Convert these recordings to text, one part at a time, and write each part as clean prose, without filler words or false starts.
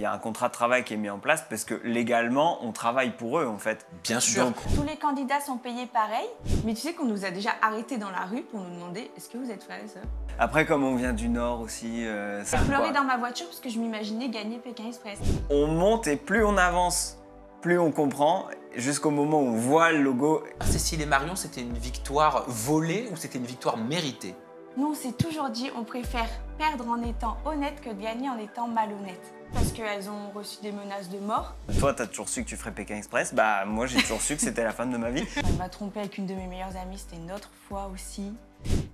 y a un contrat de travail qui est mis en place parce que légalement, on travaille pour eux en fait. Bien sûr. Donc, Tous les candidats sont payés pareil, mais tu sais qu'on nous a déjà arrêtés dans la rue pour nous demander est-ce que vous êtes frères et sœurs? après, comme on vient du Nord aussi, J'ai pleuré dans ma voiture parce que je m'imaginais gagner Pékin Express. on monte et plus on avance, plus on comprend, jusqu'au moment où on voit le logo. Cécile et Marion, c'était une victoire volée ou c'était une victoire méritée? Nous, on s'est toujours dit on préfère perdre en étant honnête que de gagner en étant malhonnête. Parce qu'elles ont reçu des menaces de mort. Toi, t'as toujours su que tu ferais Pékin Express, bah moi j'ai toujours su que c'était la fin de ma vie. Elle m'a trompée avec une de mes meilleures amies, c'était une autre fois aussi.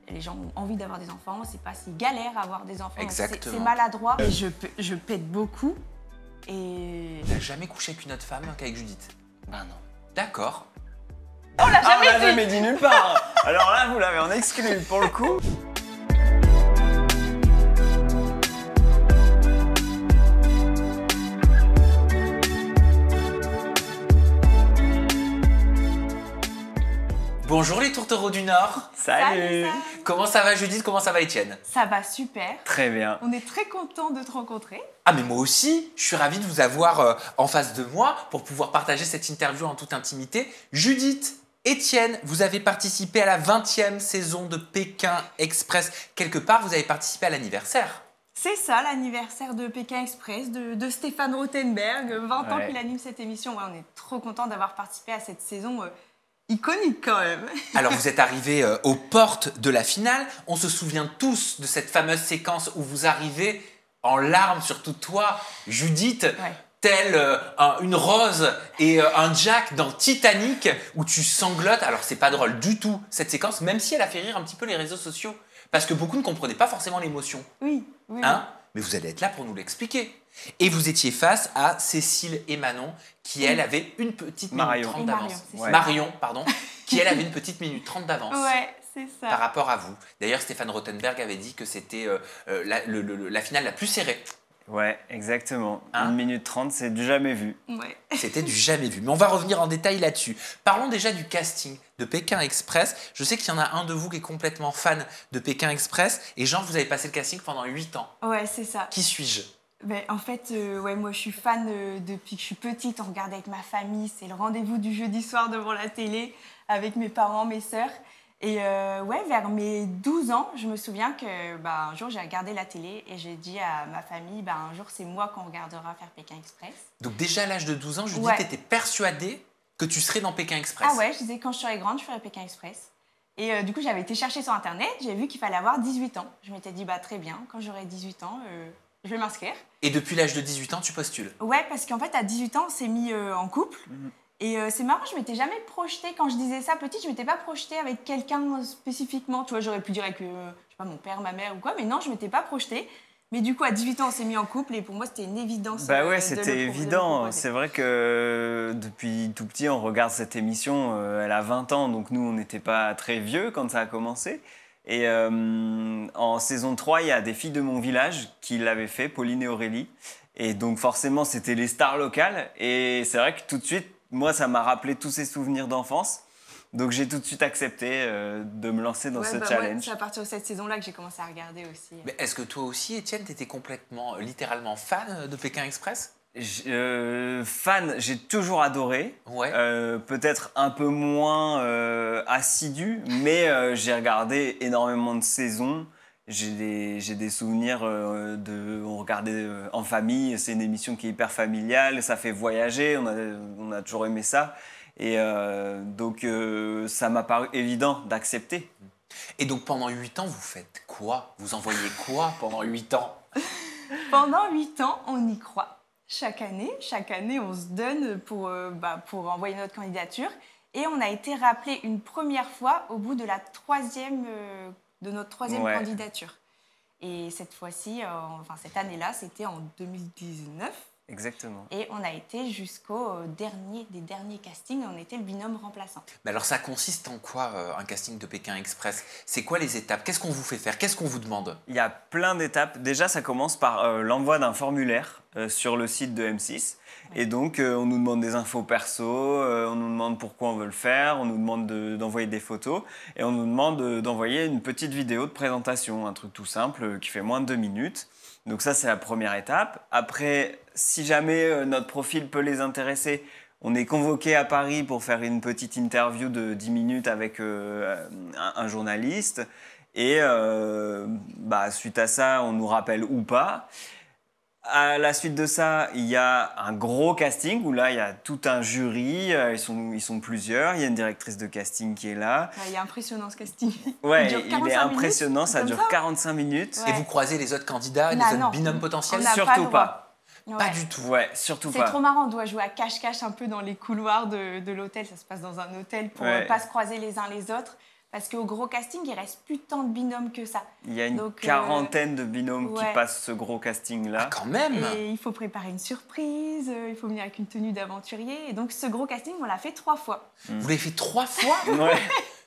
Les gens ont envie d'avoir des enfants, c'est pas si galère à avoir des enfants. Exactement. C'est maladroit. Et je pète beaucoup. Et... T'as jamais couché avec une autre femme qu'avec Judith? Bah non. D'accord. On l'a Ah, on jamais l'a dit. jamais dit nulle part. Alors là, vous l'avez en exclu pour le coup. Bonjour les tourtereaux du Nord. Salut. Comment ça va Judith? Comment ça va Étienne? Ça va super. Très bien. On est très contents de te rencontrer. Ah mais moi aussi, je suis ravi de vous avoir en face de moi pour pouvoir partager cette interview en toute intimité. Judith, Étienne, vous avez participé à la 20e saison de Pékin Express. Quelque part, vous avez participé à l'anniversaire. C'est ça, l'anniversaire de Pékin Express, de Stéphane Rothenberg, 20 ans Ouais. qu'il anime cette émission. Ouais, on est trop contents d'avoir participé à cette saison iconique quand même. Alors vous êtes arrivés aux portes de la finale. On se souvient tous de cette fameuse séquence où vous arrivez en larmes, surtout toi, Judith, Ouais. telle une Rose et un Jack dans Titanic, où tu sanglotes. Alors c'est pas drôle du tout cette séquence, même si elle a fait rire un petit peu les réseaux sociaux, parce que beaucoup ne comprenaient pas forcément l'émotion. Oui, oui. Hein? Mais vous allez être là pour nous l'expliquer. Et vous étiez face à Cécile et Manon, qui elle avait une petite minute Marion. 30 Et d'avance. Marion, c'est ça. Marion, pardon, qui elle avait une petite minute 30 d'avance. Ouais, c'est Par ça. rapport à vous. D'ailleurs, Stéphane Rothenberg avait dit que c'était la finale la plus serrée. Ouais, exactement. Hein? 1 minute 30, c'est du jamais vu. Ouais. C'était du jamais vu. Mais on va revenir en détail là-dessus. Parlons déjà du casting de Pékin Express. Je sais qu'il y en a un de vous qui est complètement fan de Pékin Express. Et Jean, vous avez passé le casting pendant 8 ans. Ouais, c'est ça. Qui suis-je? Ben, en fait, ouais, moi je suis fan depuis que je suis petite. On regardait avec ma famille. C'est le rendez-vous du jeudi soir devant la télé avec mes parents, mes sœurs. Et ouais, vers mes 12 ans, je me souviens que un jour j'ai regardé la télé et j'ai dit à ma famille, un jour c'est moi qu'on regardera faire Pékin Express. Donc déjà à l'âge de 12 ans, Judith Ouais. était persuadée que tu serais dans Pékin Express. Ah ouais, je disais quand je serai grande, je ferai Pékin Express. Et du coup, j'avais été chercher sur Internet, j'ai vu qu'il fallait avoir 18 ans. Je m'étais dit, très bien, quand j'aurai 18 ans, je vais m'inscrire. Et depuis l'âge de 18 ans, tu postules. Ouais, parce qu'en fait, à 18 ans, on s'est mis en couple. Et c'est marrant, je m'étais jamais projetée, quand je disais ça petite, je m'étais pas projetée avec quelqu'un spécifiquement. Tu vois, j'aurais pu dire avec, je sais pas, mon père, ma mère ou quoi, mais non, je m'étais pas projetée. Mais du coup, à 18 ans, on s'est mis en couple et pour moi, c'était une évidence. Bah ouais, de c'était de le évident. proposer. C'est vrai que depuis tout petit, on regarde cette émission. Elle a 20 ans, donc nous, on n'était pas très vieux quand ça a commencé. Et en saison 3, il y a des filles de mon village qui l'avaient fait, Pauline et Aurélie. Et donc forcément, c'était les stars locales. Et c'est vrai que tout de suite, moi, ça m'a rappelé tous ces souvenirs d'enfance. Donc j'ai tout de suite accepté de me lancer dans Ouais, ce moi, challenge. c'est à partir de cette saison-là que j'ai commencé à regarder aussi. Mais est-ce que toi aussi, Étienne, tu étais complètement, littéralement fan de Pékin Express? Fan, j'ai toujours adoré. Ouais. Peut-être un peu moins assidu, mais j'ai regardé énormément de saisons. J'ai des souvenirs on regardait en famille. C'est une émission qui est hyper familiale, ça fait voyager. On a toujours aimé ça. Et donc ça m'a paru évident d'accepter. Et donc pendant 8 ans, vous faites quoi? Vous envoyez quoi pendant 8 ans? Pendant 8 ans, on y croit. Chaque année, on se donne pour envoyer notre candidature. Et on a été rappelé une première fois au bout de notre troisième Ouais. candidature. Et cette fois-ci, cette année-là, c'était en 2019. Exactement. Et on a été jusqu'au des derniers castings. On était le binôme remplaçant. Mais alors ça consiste en quoi un casting de Pékin Express? C'est quoi les étapes? Qu'est-ce qu'on vous fait faire? Qu'est-ce qu'on vous demande? Il y a plein d'étapes. Déjà, ça commence par l'envoi d'un formulaire sur le site de M6. Et donc, on nous demande des infos perso, on nous demande pourquoi on veut le faire, on nous demande d'envoyer des photos et on nous demande d'envoyer une petite vidéo de présentation, un truc tout simple qui fait moins de 2 minutes. Donc ça, c'est la première étape. Après, si jamais notre profil peut les intéresser, on est convoqué à Paris pour faire une petite interview de 10 minutes avec un journaliste. Et suite à ça, on nous rappelle ou pas. À la suite de ça, il y a un gros casting où là, il y a tout un jury. Ils sont plusieurs. Il y a une directrice de casting qui est là. Il est impressionnant ce casting. Ouais, il est impressionnant. Minutes, ça dure 45 minutes. Ouais. Et vous croisez les autres candidats, les autres binômes potentiels? Surtout pas. Ouais. Pas du tout. Ouais, surtout pas. C'est trop marrant. On doit jouer à cache-cache un peu dans les couloirs de l'hôtel. Ça se passe dans un hôtel pour ne pas se croiser les uns les autres. Parce qu'au gros casting, il reste plus tant de binômes que ça. Il y a une quarantaine de binômes qui passent ce gros casting-là. Ah, quand même. Et il faut préparer une surprise, il faut venir avec une tenue d'aventurier. Et donc ce gros casting, on l'a fait 3 fois. Vous l'avez fait 3 fois? Ouais.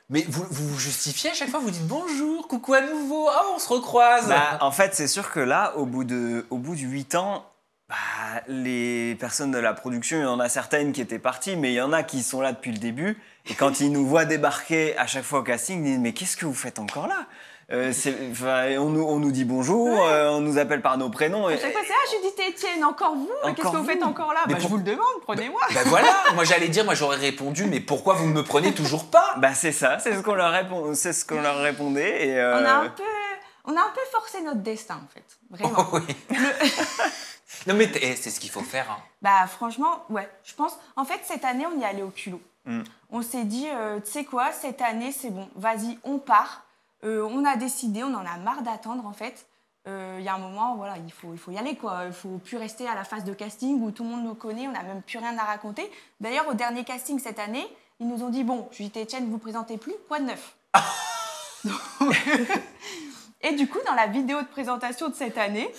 Mais vous justifiez à chaque fois, vous dites bonjour, coucou à nouveau, oh, on se recroise. En fait, c'est sûr que là, au bout de 8 ans, les personnes de la production, il y en a certaines qui étaient parties, mais il y en a qui sont là depuis le début. Et quand ils nous voient débarquer à chaque fois au casting, ils disent « Mais qu'est-ce que vous faites encore là ?» on nous dit bonjour, on nous appelle par nos prénoms. À chaque fois, c'est Judith et Étienne, encore vous. Qu'est-ce que vous faites encore là? Je vous le demande, prenez-moi. Voilà, moi j'allais dire, moi j'aurais répondu, mais pourquoi vous ne me prenez toujours pas? C'est ça, c'est ce qu'on leur répondait. Et on a un peu forcé notre destin en fait, vraiment. Oh, oui. Non mais c'est ce qu'il faut faire. Franchement, ouais, je pense. En fait, cette année, on y allait au culot. On s'est dit, tu sais quoi, cette année, c'est bon, vas-y, on part. On a décidé, on en a marre d'attendre en fait. Il y a un moment, voilà, il faut y aller quoi. Il ne faut plus rester à la phase de casting où tout le monde nous connaît, on n'a même plus rien à raconter. D'ailleurs, au dernier casting cette année, ils nous ont dit bon, Judith et Étienne, vous ne vous présentez plus, quoi de neuf? Et du coup, dans la vidéo de présentation de cette année,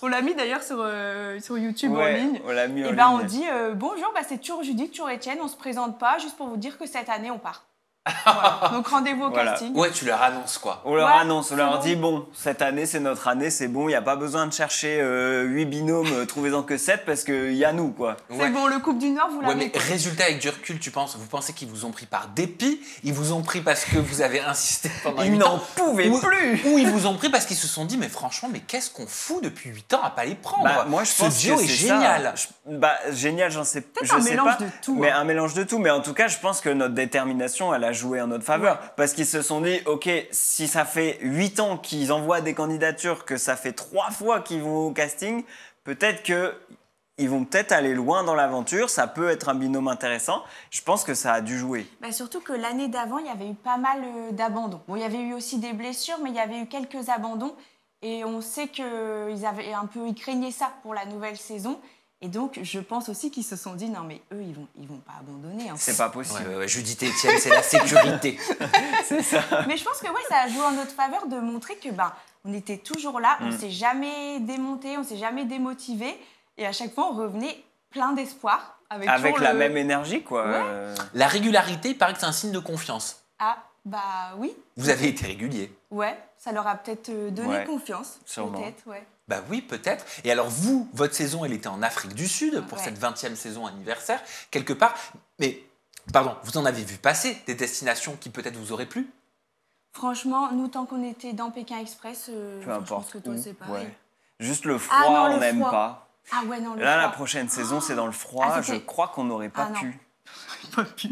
on l'a mis d'ailleurs sur YouTube en ligne. On l'a mis en ligne. On dit bonjour, c'est toujours Judith, toujours Étienne, on ne se présente pas, juste pour vous dire que cette année, on part. Voilà. Donc rendez-vous au casting. Ouais, tu leur annonces quoi. On leur annonce, on leur dit bon, cette année c'est notre année, c'est bon, il n'y a pas besoin de chercher 8 binômes, trouvez-en que 7 parce qu'il y a nous quoi. C'est bon, le Coupe du Nord, vous l'avez. Mais résultat, avec du recul, vous pensez qu'ils vous ont pris par dépit? Ils vous ont pris parce que vous avez insisté pendant 8 ans? Ils n'en pouvaient plus. Ou ils vous ont pris parce qu'ils se sont dit mais franchement, mais qu'est-ce qu'on fout depuis 8 ans à pas les prendre? Moi je pense ce duo que est génial. Génial, j'en sais pas. Peut-être un mélange de tout. Mais un mélange de tout. Mais en tout cas, je pense que notre détermination, elle a joué en notre faveur. Parce qu'ils se sont dit, ok, si ça fait 8 ans qu'ils envoient des candidatures, que ça fait 3 fois qu'ils vont au casting, peut-être qu'ils vont peut-être aller loin dans l'aventure, ça peut être un binôme intéressant. Je pense que ça a dû jouer. Surtout que l'année d'avant, il y avait eu pas mal d'abandons. Bon, il y avait eu aussi des blessures, mais il y avait eu quelques abandons. Et on sait qu'ils craignaient ça pour la nouvelle saison. Et donc, je pense aussi qu'ils se sont dit, non mais eux, ils vont pas abandonner. Hein. C'est pas possible. Ouais, Judith et Étienne, c'est la sécurité. C'est ça. Mais je pense que ça a joué en notre faveur de montrer que on était toujours là, on s'est jamais démonté, on s'est jamais démotivé. Et à chaque fois, on revenait plein d'espoir. Avec la même énergie, quoi. Ouais. La régularité, il paraît que c'est un signe de confiance. Ah, oui. Vous avez été régulier. Ouais, ça leur a peut-être donné confiance. Sûrement. Peut-être, ouais. Oui, peut-être. Et alors vous, votre saison, elle était en Afrique du Sud pour cette 20e saison anniversaire, quelque part. Mais, pardon, vous en avez vu passer des destinations qui peut-être vous auraient plu? Franchement, nous, tant qu'on était dans Pékin Express, peu importe. je pense que toi, c'est pareil. Ouais. Juste le froid, on n'aime pas. Ah ouais, non, le Là, froid. la prochaine saison, c'est dans le froid. Je crois qu'on n'aurait pas pu. Pas pu.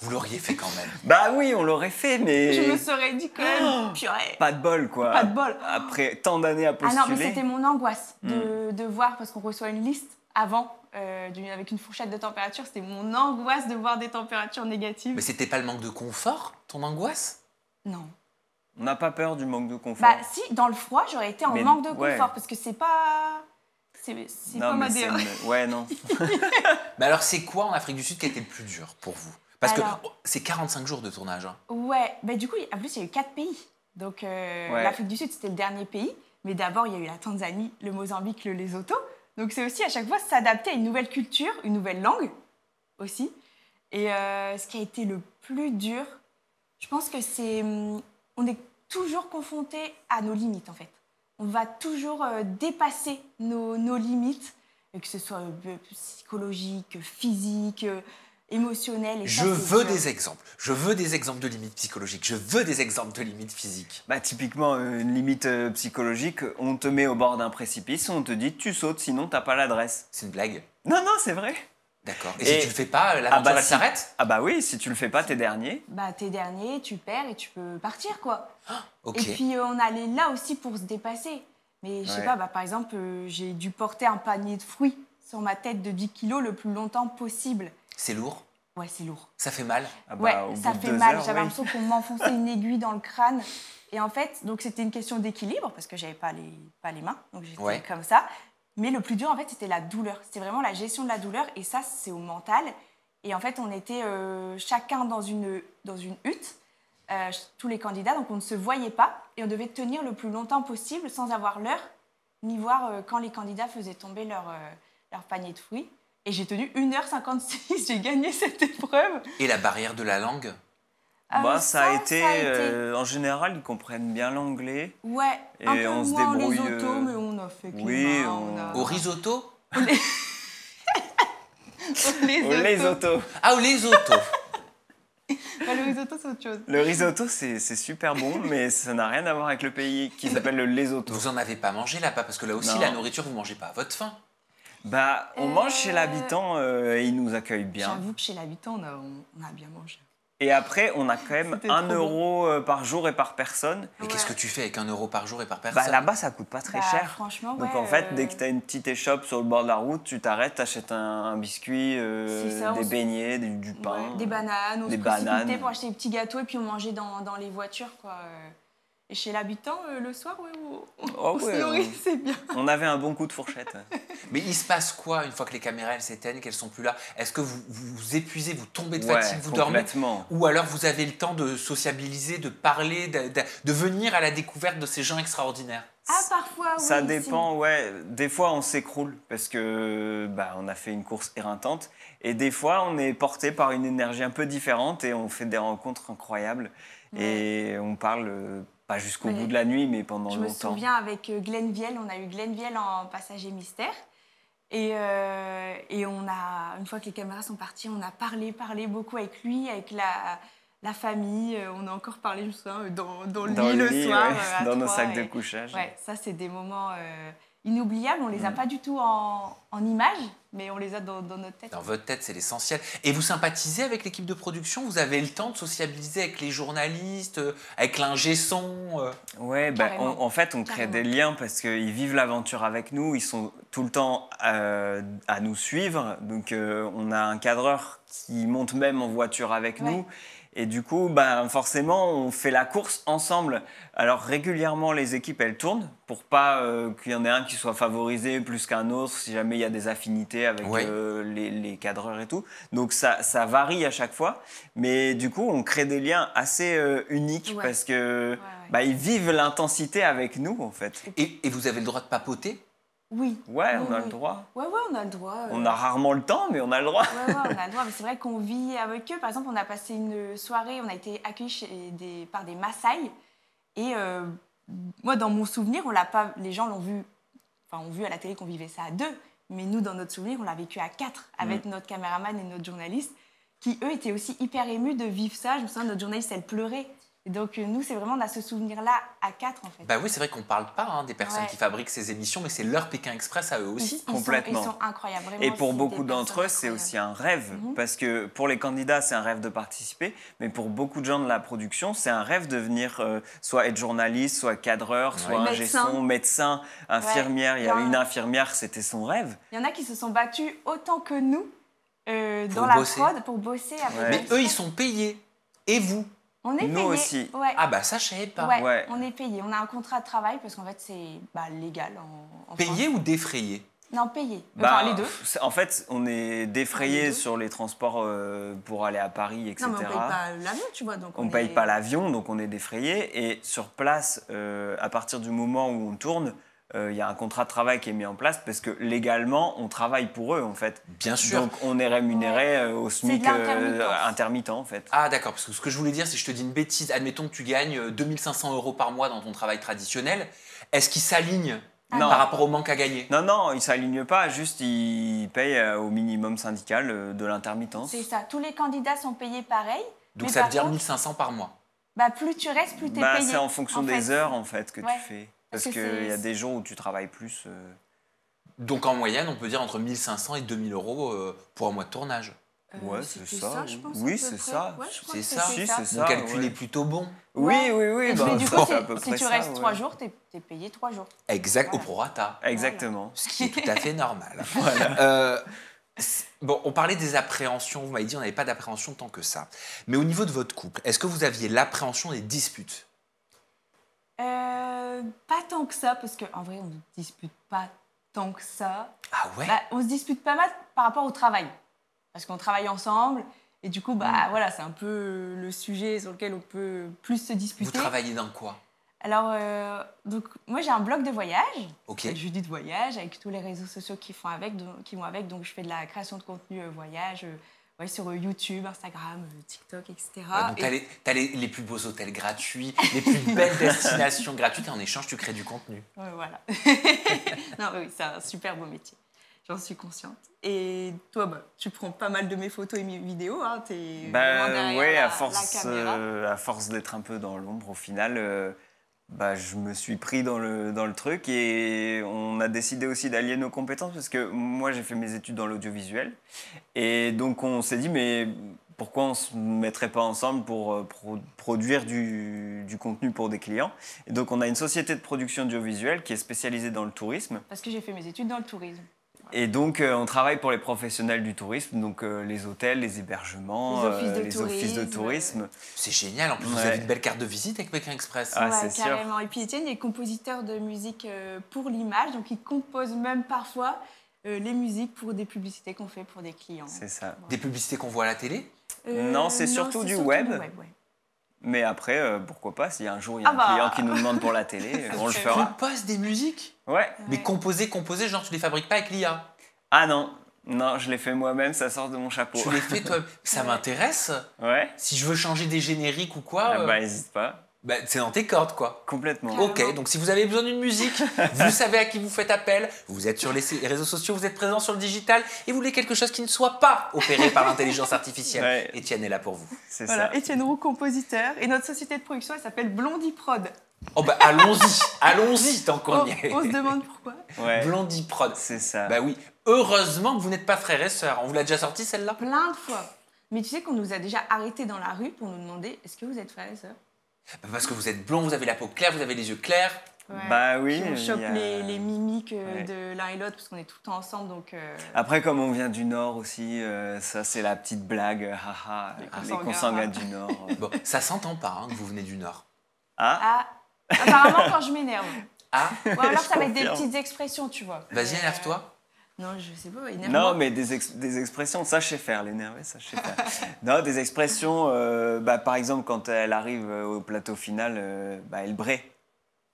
Vous l'auriez fait quand même. Oui, on l'aurait fait, mais... Je me serais dit quand même, purée. Pas de bol, quoi. Pas de bol. Après tant d'années à postuler. Ah non, mais c'était mon angoisse de voir, parce qu'on reçoit une liste avant, avec une fourchette de température. C'était mon angoisse de voir des températures négatives. Mais c'était pas le manque de confort, ton angoisse? Non. On n'a pas peur du manque de confort. Si, dans le froid, j'aurais été en manque de confort, parce que c'est pas... C'est pas ma DA. Ouais, non. Mais alors, c'est quoi en Afrique du Sud qui a été le plus dur pour vous? Parce que c'est 45 jours de tournage. Hein. Ouais, du coup, en plus, il y a eu 4 pays. Donc, l'Afrique du Sud, c'était le dernier pays. Mais d'abord, il y a eu la Tanzanie, le Mozambique, le Lesotho. Donc, c'est aussi à chaque fois s'adapter à une nouvelle culture, une nouvelle langue aussi. Et ce qui a été le plus dur, je pense que c'est... on est toujours confronté à nos limites, en fait. On va toujours dépasser nos limites, que ce soit psychologique, physique... émotionnel. Et Je ça, c'est veux dur. des exemples. Je veux des exemples de limites psychologiques. Je veux des exemples de limites physiques. Bah, typiquement, une limite psychologique, on te met au bord d'un précipice, on te dit tu sautes, sinon t'as pas l'adresse. C'est une blague. Non, non, c'est vrai. D'accord. Et, Et- si tu le fais pas, l'aventure elle si. s'arrête? Ah bah oui, si tu le fais pas, t'es dernier. Bah, t'es dernier, tu perds et tu peux partir, quoi. Ok. Et puis, on allait là aussi pour se dépasser. Mais je sais Ouais. pas, bah, par exemple, j'ai dû porter un panier de fruits sur ma tête de 10 kilos le plus longtemps possible. C'est lourd. Ouais, c'est lourd. Ça fait mal. Ah Ouais, bah, au ça bout de fait 2 mal. heures, J'avais oui. l'impression qu'on m'enfonçait une aiguille dans le crâne. Et en fait, donc c'était une question d'équilibre parce que j'avais pas les mains, donc j'étais Ouais. comme ça. Mais le plus dur, en fait, c'était la douleur. C'était vraiment la gestion de la douleur. Et ça, c'est au mental. Et en fait, on était chacun dans une hutte, tous les candidats, donc on ne se voyait pas. Et on devait tenir le plus longtemps possible sans avoir l'heure, ni voir quand les candidats faisaient tomber leur panier de fruits. Et j'ai tenu 1h56, j'ai gagné cette épreuve. Et la barrière de la langue? Bah, ça a été, ça a été. en général, ils comprennent bien l'anglais. Ouais, Et un peu on se moins débrouille, les autos, mais on a fait que oui, les mains, on- on a... Au risotto? Les autos. Ah, au risotto. Bah, le risotto, c'est autre chose. Le risotto, c'est super bon, mais ça n'a rien à voir avec le pays qui s'appelle le lesotho. Vous en avez pas mangé là-bas? Parce que là aussi, Non. la nourriture, vous mangez pas à votre faim. Bah, on mange chez l'habitant et il nous accueille bien. J'avoue que chez l'habitant, on a bien mangé. Et après, on a quand même C'était 1 trop euro par jour et par personne. Mais Ouais. qu'est-ce que tu fais avec 1 euro par jour et par personne? Bah, là-bas, ça coûte pas très Bah, cher. franchement, Donc ouais, en fait, dès que tu as une petite échoppe sur le bord de la route, tu t'arrêtes, t'achètes un biscuit, C'est ça, des on se- beignets, du pain. ouais, des bananes, on des se précipitait bananes. pour acheter des petits gâteaux et puis on mangeait dans les voitures, quoi. Et chez l'habitant, le soir, ouais, Oh, on se ouais, nourrissait bien. on avait un bon coup de fourchette. Mais il se passe quoi une fois que les caméras elles s'éteignent, qu'elles sont plus là? Est-ce que vous vous épuisez, vous tombez de Ouais, fatigue, vous dormez? complètement. Ou alors vous avez le temps de sociabiliser, de parler, de venir à la découverte de ces gens extraordinaires? Ah, parfois, oui. Ça si. dépend, ouais. Des fois, on s'écroule parce que bah, on a fait une course éreintante. Et des fois, on est porté par une énergie un peu différente et on fait des rencontres incroyables. Et on parle pas jusqu'au Ouais. bout de la nuit, mais pendant Je me longtemps. souviens avec Glenn Viel, on a eu Glenn Viel en passager mystère. Et on a, une fois que les caméras sont parties, on a parlé beaucoup avec lui, avec la famille. On a encore parlé, je me souviens, dans le lit le soir. ouais, à dans nos trois, sacs de et- couchage. Ouais, ça, c'est des moments inoubliables. On les Mm. a pas du tout en images, mais on les a dans notre tête. Dans votre tête, c'est l'essentiel. Et vous sympathisez avec l'équipe de production? Vous avez le temps de sociabiliser avec les journalistes, avec l'ingé son? Ouais, bah, Carrément. en fait, on crée Carrément. des liens parce qu'ils vivent l'aventure avec nous. Ils sont tout le temps à nous suivre. Donc, on a un cadreur qui monte même en voiture avec Ouais. nous. Et du coup, bah, forcément, on fait la course ensemble. Alors, régulièrement, les équipes, elles tournent pour pas qu'il y en ait un qui soit favorisé plus qu'un autre si jamais il y a des affinités avec Ouais. les cadreurs et tout. Donc, ça varie à chaque fois. Mais du coup, on crée des liens assez uniques Ouais. parce que Ouais. bah, ils vivent l'intensité avec nous, en fait. Et vous avez le droit de papoter? Oui. Ouais, Oui, on a oui. le droit. Ouais, on a le droit. On a rarement le temps, mais on a le droit. Ouais, on a le droit, mais c'est vrai qu'on vit avec eux. Par exemple, on a passé une soirée, on a été accueillis par des Maasai. Et moi, dans mon souvenir, on l'a pas, les gens l'ont vu, enfin, ont vu à la télé qu'on vivait ça à 2. Mais nous, dans notre souvenir, on l'a vécu à 4 avec notre caméraman et notre journaliste, qui, eux, étaient aussi hyper émus de vivre ça. Je me souviens, notre journaliste, elle pleurait. Et donc, nous, c'est vraiment, on a ce souvenir-là à 4, en fait. Bah oui, c'est vrai qu'on parle pas des personnes Ouais. qui fabriquent ces émissions, mais c'est leur Pékin Express à eux aussi. Complètement. Ils sont incroyables. Vraiment, Et pour c'est beaucoup des d'entre eux, personnes c'est incroyables. aussi un rêve. Mhm. Parce que pour les candidats, c'est un rêve de participer. Mais pour beaucoup de gens de la production, c'est un rêve de venir soit être journaliste, soit cadreur, soit ingé Médecin. son, médecin, infirmière. Il y a Ouais. une infirmière, c'était son rêve. Il y en a qui se sont battus autant que nous Pour dans la bosser. prod pour bosser avec Ouais. Mais eux, ils sont payés. Et vous? On est Nous payés. aussi. Ouais. Ah bah ça, je savais pas. Ouais, Ouais. on est payé. On a un contrat de travail parce qu'en fait, c'est légal en Payés France. ou défrayés? Non, payé. Bah, Enfin, les deux. En fait, on est défrayé Les deux. sur les transports pour aller à Paris, etc. Non, mais on paye pas l'avion, tu vois. Donc On ne paye pas l'avion, donc on est défrayé. Et sur place, à partir du moment où on tourne, il y a un contrat de travail qui est mis en place parce que légalement, on travaille pour eux, en fait. Bien sûr. Donc on est rémunéré au SMIC de l'intermittence. intermittent, en fait. Ah d'accord, parce que ce que je voulais dire, c'est que je te dis une bêtise. Admettons que tu gagnes 2500 € par mois dans ton travail traditionnel. Est-ce qu'ils s'alignent Non. par rapport au manque à gagner. Non, non, ils ne s'alignent pas, juste ils payent au minimum syndical de l'intermittence. C'est ça. Tous les candidats sont payés pareil. Donc mais ça veut par dire contre, 1500 par mois. bah, plus tu restes, plus tu es Bah, payé. c'est en fonction des fait. heures en fait que Ouais. tu fais. Parce Parce que qu'il y a c'est- des jours où tu travailles plus. Donc en moyenne, on peut dire entre 1500 et 2000 euros pour un mois de tournage. Ouais, C'était c'est ça. je pense, Oui, à peu c'est près. ça. Ouais, je crois C'est que ça. c'était Si, ça. c'est ça. Mon calcul ouais. est plutôt bon. Oui, Ouais. oui, oui. Et bah, du c'est coup, à peu si près tu ça, restes ouais. 3 jours, tu es payé 3 jours. Exact, Voilà. au prorata. Exactement. Ce qui est tout à fait normal. Bon, on parlait des appréhensions. Vous m'avez dit on n'avait pas d'appréhension tant que ça. Mais au niveau de votre couple, est-ce que vous aviez l'appréhension des disputes? Pas tant que ça, parce qu'en vrai, on ne dispute pas tant que ça. Ah ouais. Bah, on se dispute pas mal par rapport au travail. Parce qu'on travaille ensemble. Et du coup, bah, voilà, c'est un peu le sujet sur lequel on peut plus se Vous disputer. travaillez dans quoi? Alors, donc, moi, j'ai un blog de voyage. Ok. C'est Judith Voyage, avec tous les réseaux sociaux qui vont avec. Donc, je fais de la création de contenu voyage ouais, sur YouTube, Instagram, TikTok, etc. Ouais, donc t'as les plus beaux hôtels gratuits, les plus belles destinations gratuites et en échange, tu crées du contenu. Ouais, voilà. Non, oui, c'est un super beau métier. J'en suis consciente. Et toi, bah, tu prends pas mal de mes photos et mes vidéos. Hein, t'es vraiment derrière ouais, la à caméra. force d'être un peu dans l'ombre, au final, bah, je me suis pris dans le truc et on a décidé aussi d'allier nos compétences parce que moi, j'ai fait mes études dans l'audiovisuel. Et donc, on s'est dit, mais pourquoi on ne se mettrait pas ensemble pour produire du contenu pour des clients? Et donc, on a une société de production audiovisuelle qui est spécialisée dans le tourisme. Parce que j'ai fait mes études dans le tourisme. Et donc, on travaille pour les professionnels du tourisme, donc les hôtels, les hébergements, Les offices de tourisme. C'est génial, en plus vous Ouais. avez une belle carte de visite avec Pékin Express. Ah, ouais, c'est sûr. carrément. Et puis Étienne est compositeur de musique pour l'image, donc il compose même parfois les musiques pour des publicités qu'on fait pour des clients. C'est ça. Des publicités qu'on voit à la télé? Non, c'est surtout du web. ouais. Mais après, pourquoi pas, s'il y a un jour il y a Ah un bah. client qui nous demande pour la télé, on le Tu fera. composes des musiques? Ouais. Mais composées, genre tu les fabriques pas avec l'IA? Ah non, non, je l'ai fait moi-même, ça sort de mon chapeau. Tu les fais toi? Ça m'intéresse. Ouais. Si je veux changer des génériques ou quoi, Ah bah, hésite pas. bah, c'est dans tes cordes quoi. Complètement. Carrément. Ok, donc si vous avez besoin d'une musique, vous savez à qui vous faites appel, vous êtes sur les réseaux sociaux, vous êtes présent sur le digital et vous voulez quelque chose qui ne soit pas opéré par l'intelligence artificielle. Ouais. Étienne est là pour vous. C'est Voilà, ça. Étienne Roux, compositeur. Et notre société de production, elle s'appelle Blondie Prod. Oh bah allons-y tant qu'on y est. On se demande pourquoi. Ouais. Blondie Prod. C'est ça. Bah oui, heureusement que vous n'êtes pas frères et sœurs. On vous l'a déjà sorti celle-là? Plein de fois. Mais tu sais qu'on nous a déjà arrêtés dans la rue pour nous demander est-ce que vous êtes frères et sœurs? Bah parce que vous êtes blond, vous avez la peau claire, vous avez les yeux clairs. Ouais. Bah oui. Puis on il y chope a- les mimiques Ouais. de l'un et l'autre parce qu'on est tout le temps ensemble. Donc, Après, comme on vient du Nord aussi, ça c'est la petite blague, haha, Les les consanguins. consanguins du Nord. Bon, ça s'entend pas hein, que vous venez du Nord. Ah, apparemment, quand je m'énerve. Ah, Ou alors, Je ça va être des confirme. petites expressions, tu vois. vas-y, Mais, énerve-toi. Non, je sais pas, énerve-moi. non, mais des expressions, ça je sais faire, l'énerver, ça je sais faire. Non, des expressions, bah, par exemple, quand elle arrive au plateau final, bah, elle braie.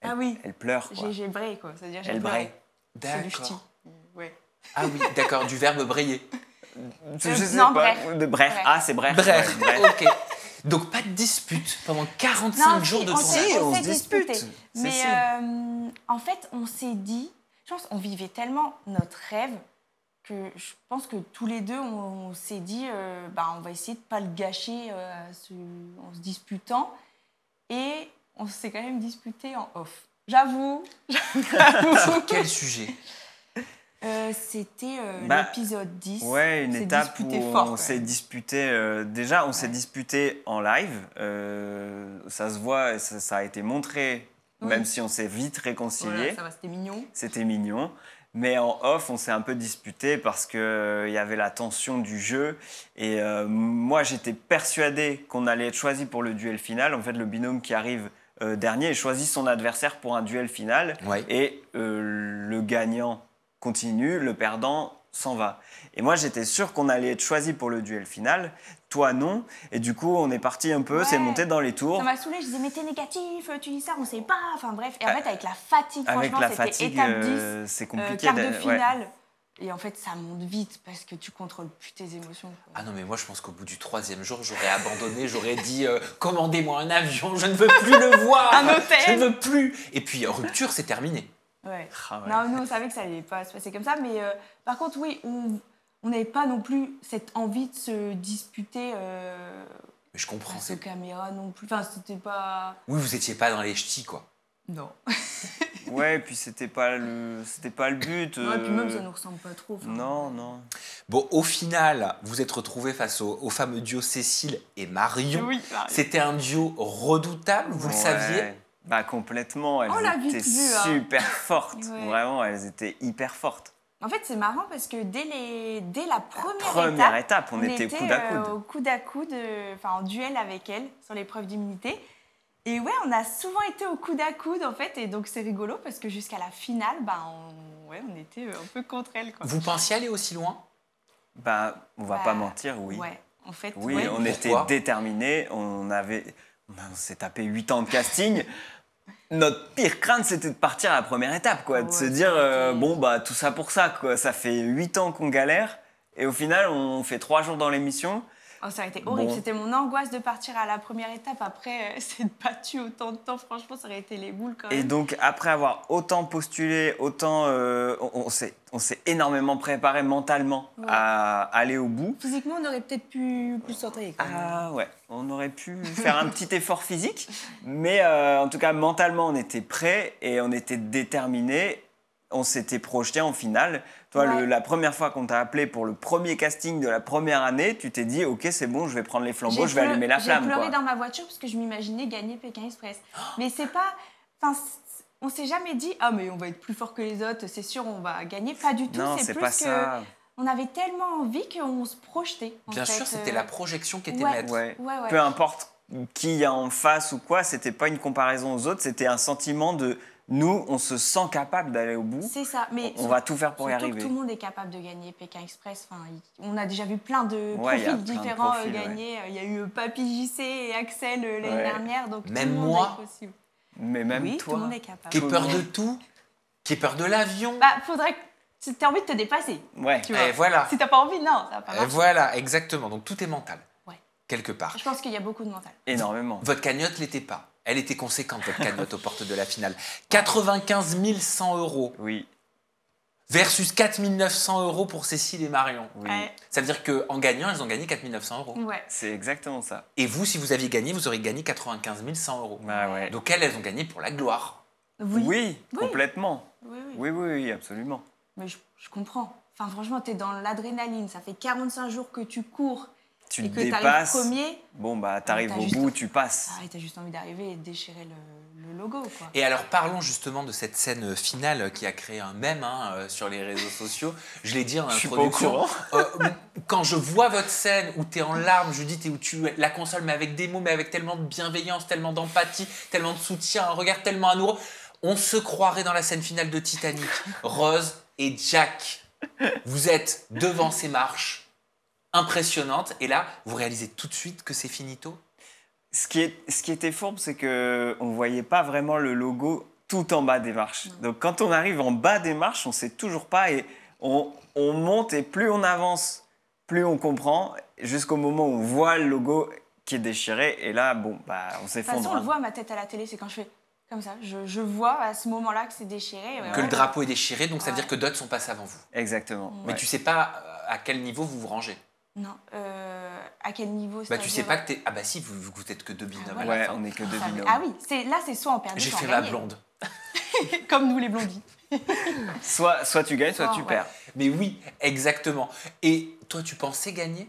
Ah oui, Elle pleure, quoi. j'ai brayé, quoi. C'est-à-dire, j'ai Elle pleuré. braie. C'est du ch'ti. D'accord. Ouais. Ah oui, d'accord, du verbe brayer. Je sais non, pas. bref. De bref. Bref. Ah, c'est bref. Bref, ouais, bref. ok. Donc pas de dispute pendant 45 Non, jours si, de on tournage. s'est- on se s'est disputé. dispute. Mais Si. en fait, on s'est dit, je pense qu'on vivait tellement notre rêve que je pense que tous les deux, on s'est dit, bah, on va essayer de ne pas le gâcher en se disputant. Et on s'est quand même disputé en off. J'avoue. Sur quel sujet? C'était Bah, l'épisode 10. Ouais, une On s'est étape où disputé fort, on quand s'est même. disputé. Déjà, on s'est Ouais. disputé en live. Ça se voit, et ça a été montré, Oui. même si on s'est vite réconcilié. Voilà, ça va, c'était mignon. C'était mignon. Mais en off, on s'est un peu disputé parce qu'il y avait la tension du jeu. Et moi, j'étais persuadé qu'on allait être choisi pour le duel final. En fait, le binôme qui arrive dernier choisit son adversaire pour un duel final. Ouais. Et le gagnant continue, le perdant s'en va. Et moi, j'étais sûr qu'on allait être choisi pour le duel final. Toi, non. Et du coup, on est parti un peu, Ouais. c'est monté dans les tours. Ça m'a saoulée, je disais, mais t'es négatif, tu dis ça, on sait pas. Enfin bref, et en fait, avec la fatigue, Avec franchement, la c'était fatigue, étape 10, c'est compliqué. quart de ouais. finale. Et en fait, ça monte vite parce que tu contrôles plus tes émotions. Quoi. Ah non, mais moi je pense qu'au bout du 3e jour, j'aurais abandonné, j'aurais dit commandez-moi un avion, je ne veux plus le voir. Un hôtel. Je ne veux plus. Et puis rupture, c'est terminé. Ouais. Ah ouais. Non, nous, on savait que ça allait pas se passer comme ça. Mais par contre, oui, on n'avait pas non plus cette envie de se disputer Mais je comprends. face aux caméras non plus. Enfin, c'était pas... Oui, vous étiez pas dans les ch'tis, quoi. Non. Ouais, et puis c'était pas le but. Ouais, et puis même, ça nous ressemble pas trop. Enfin, Non, non. Bon, au final, vous êtes retrouvés face au fameux duo Cécile et Marion. Oui, Marion. C'était un duo redoutable, vous le Ouais. saviez? Bah complètement, elles On l'a étaient vite vu, hein. super fortes. Ouais. Vraiment, elles étaient hyper fortes. En fait, c'est marrant parce que dès la Première étape, on était était coude à coude. au coude à coude, en duel avec elle sur l'épreuve d'immunité. Et ouais, on a souvent été au coude à coude en fait, et donc c'est rigolo parce que jusqu'à la finale, on était un peu contre elle, quoi. Vous pensiez aller aussi loin? Bah, on va Bah, pas mentir, oui. Ouais, en fait, Oui, ouais. on était Pourquoi déterminés. On s'est tapé 8 ans de casting. Notre pire crainte, c'était de partir à la première étape, quoi. De Ouais, se ça dire, aurait été- bon, bah, tout ça pour ça, quoi. Ça fait 8 ans qu'on galère. Et au final, on fait 3 jours dans l'émission. Oh, ça aurait été horrible. Bon. C'était mon angoisse de partir à la première étape. Après, c'est battu autant de temps. Franchement, ça aurait été les boules quand même. Et donc, après avoir autant postulé, on s'est énormément préparé mentalement Ouais. à aller au bout. Physiquement, on aurait peut-être pu plus s'entraîner. quand même. Ah ouais, on aurait pu faire un petit effort physique, mais en tout cas mentalement on était prêts et on était déterminés. On s'était projeté en finale. Toi, Ouais. la première fois qu'on t'a appelé pour le premier casting de la première année, tu t'es dit ok c'est bon, je vais prendre les flambeaux, je vais allumer la flamme. J'ai pleuré Quoi. dans ma voiture parce que je m'imaginais gagner Pékin Express. Mais c'est pas... Enfin, on s'est jamais dit « Ah, mais on va être plus fort que les autres, c'est sûr, on va gagner. » Pas du tout. Non, c'est c'est plus pas que ça. on avait tellement envie qu'on se projetait. en Bien fait. sûr, c'était la projection qui était ouais. maître. Ouais. Ouais, ouais. Peu importe qui y a en face ou quoi, c'était pas une comparaison aux autres, c'était un sentiment de nous, on se sent capable d'aller au bout. C'est ça. Mais On va tout faire pour y surtout arriver. que tout le monde est capable de gagner Pékin Express. Enfin, on a déjà vu plein de Ouais, il y a profils plein de différents profils, gagner. Il y a eu Papy JC et Axel l'année Ouais. dernière. Donc Même tout le monde moi. est possible. Mais même Oui, toi. tout le monde est capable. Qui ait peur de tout, qui ait peur de l'avion. Bah, faudrait que tu aies envie de te dépasser. Ouais. Tu vois. Et voilà. Si t'as pas envie, non, ça va pas Et marcher. voilà, exactement. Donc tout est mental, Ouais. quelque part. Je pense qu'il y a beaucoup de mental. Énormément. Votre cagnotte l'était pas. Elle était conséquente, votre cagnotte aux portes de la finale. 95 100 euros Oui. versus 4 900 euros pour Cécile et Marion. Oui. Ouais. Ça veut dire qu'en gagnant, elles ont gagné 4 900 euros. Ouais. C'est exactement ça. Et vous, si vous aviez gagné, vous auriez gagné 95 100 euros. Bah ouais. Donc elles ont gagné pour la gloire. Oui. Oui, Oui. complètement. Oui, oui. Oui, oui, oui, absolument. Mais je comprends. Enfin, franchement, t'es dans l'adrénaline. Ça fait 45 jours que tu cours Tu et te que t'arrives dépasses. premier. Bon, bah, t'arrives t'as au juste- bout, tu passes. Ah, et t'as juste envie d'arriver et de déchirer le logo, quoi. Et alors parlons justement de cette scène finale qui a créé un mème sur les réseaux sociaux. Je l'ai dit en Je suis pas au introduction. courant. Quand je vois votre scène où tu es en larmes, Judith, et où tu la consoles, mais avec des mots, mais avec tellement de bienveillance, tellement d'empathie, tellement de soutien, un regard tellement amoureux, on se croirait dans la scène finale de Titanic. Rose et Jack, vous êtes devant ces marches impressionnantes, et là, vous réalisez tout de suite que c'est finito. Ce qui était fourbe, c'est qu'on ne voyait pas vraiment le logo tout en bas des marches. Donc, quand on arrive en bas des marches, on ne sait toujours pas et on monte et plus on avance, plus on comprend, jusqu'au moment où on voit le logo qui est déchiré. Et là, bon, bah, on De toute s'effondre. façon, on le hein. voit à ma tête à la télé, c'est quand je fais comme ça. Je vois à ce moment-là que c'est déchiré. Que le drapeau est déchiré, donc ça veut Ouais. dire que d'autres sont passés avant vous. Exactement. Mais ouais. tu sais pas à quel niveau vous vous rangez. Non. À quel niveau Bah tu sais c'est-à-dire- pas que t'es... Ah bah si, vous êtes que deux binômes à la Ouais, fin. on n'est que deux Ah, mais- binômes. ah oui, là c'est soit on perd, J'ai soit fait on ma gagne. blonde. Comme nous les blondis. Soit tu gagnes, soit Oh, tu ouais. perds. Mais oui, exactement. Et toi, tu pensais gagner?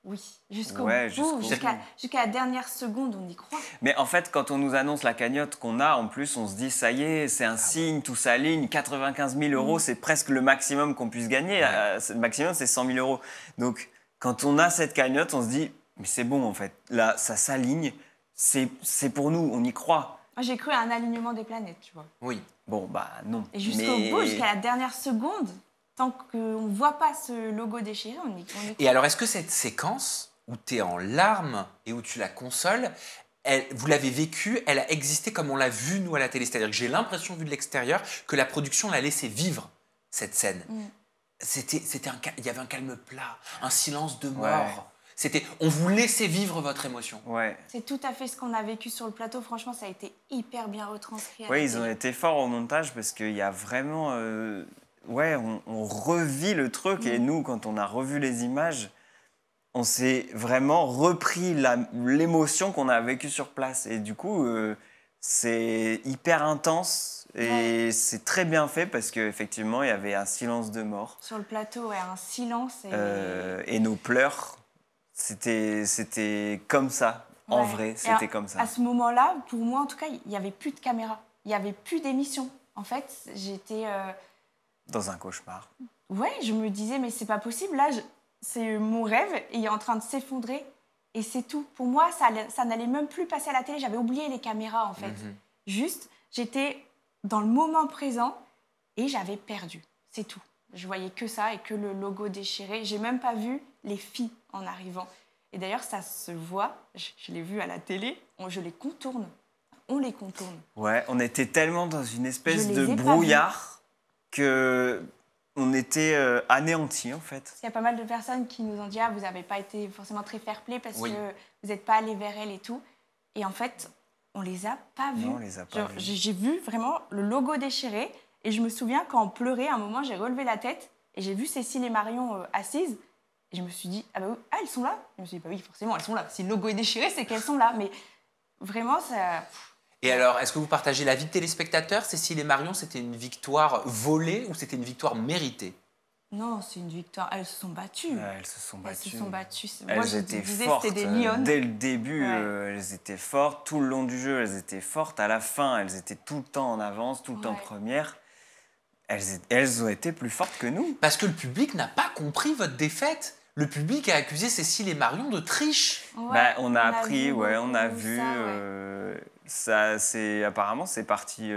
Oui, jusqu'au Ouais, bout, jusqu'au jusqu'à la dernière seconde, on y croit. Mais en fait, quand on nous annonce la cagnotte qu'on a, en plus, on se dit, ça y est, c'est un signe, tout s'aligne, 95 000 euros, c'est presque le maximum qu'on puisse gagner. Le maximum, c'est 100 000 euros. Donc, quand on a cette cagnotte, on se dit, mais c'est bon, en fait. Là, ça s'aligne, c'est pour nous, on y croit. Moi, j'ai cru à un alignement des planètes, tu vois. Oui. Bon, bah non. Et jusqu'au Mais- bout, jusqu'à la dernière seconde, tant qu'on ne voit pas ce logo déchiré, on y croit. Et alors, est-ce que cette séquence où tu es en larmes et où tu la consoles, vous l'avez vécue, elle a existé comme on l'a vu nous à la télé? C'est-à-dire que j'ai l'impression, vu de l'extérieur, que la production l'a laissé vivre, cette scène. Mm. Il y avait un calme plat, un silence de mort. Ouais. On vous laissait vivre votre émotion. Ouais. C'est tout à fait ce qu'on a vécu sur le plateau. Franchement, ça a été hyper bien retranscrit. Oui, ils ont été forts au montage parce qu'il y a vraiment... ouais, on revit le truc et nous, quand on a revu les images, on s'est vraiment repris l'émotion qu'on a vécue sur place. Et du coup, c'est hyper intense et c'est très bien fait parce qu'effectivement, il y avait un silence de mort. Sur le plateau, ouais, un silence. Et nos pleurs, c'était comme ça. En vrai, c'était comme ça. À ce moment-là, pour moi, en tout cas, il n'y avait plus de caméra. Il n'y avait plus d'émission. En fait, j'étais... Dans un cauchemar. Ouais, je me disais, mais c'est pas possible. Là, c'est mon rêve et il est en train de s'effondrer. Et c'est tout. Pour moi, ça n'allait même plus passer à la télé. J'avais oublié les caméras, en fait. Juste, j'étais dans le moment présent et j'avais perdu. C'est tout. Je voyais que ça et que le logo déchiré. J'ai même pas vu les filles en arrivant. Et d'ailleurs, ça se voit. Je l'ai vu à la télé. Je les contourne. On les contourne. Ouais, on était tellement dans une espèce de ai pas brouillard qu'on était anéantis, en fait. Il y a pas mal de personnes qui nous ont dit « Ah, vous n'avez pas été forcément très fair-play parce que vous n'êtes pas allés vers elle et tout. » Et en fait, on les a pas vus. Non, on les a pas vus. J'ai vu vraiment le logo déchiré. Et je me souviens, quand on pleurait, à un moment, j'ai relevé la tête et j'ai vu Cécile et Marion assises. Et je me suis dit « Ah, bah oui, elles sont là ?» Je me suis dit « Bah oui, forcément, elles sont là. Si le logo est déchiré, c'est qu'elles sont là. » Mais vraiment, ça... Et alors, est-ce que vous partagez l'avis de téléspectateurs? Cécile et Marion, c'était une victoire volée ou c'était une victoire méritée? Non, c'est une victoire. Elles se sont battues. Elles se sont battues. Elles se sont battues. Elles Moi, je étaient disais fortes. c'était des lionnes. Dès le début, elles étaient fortes. Tout le long du jeu, elles étaient fortes. À la fin, elles étaient tout le temps en avance, tout le temps première. Elles ont été plus fortes que nous. Parce que le public n'a pas compris votre défaite. Le public a accusé Cécile et Marion de triche. Ouais, on a appris, vu on a vu. Ça, apparemment, c'est parti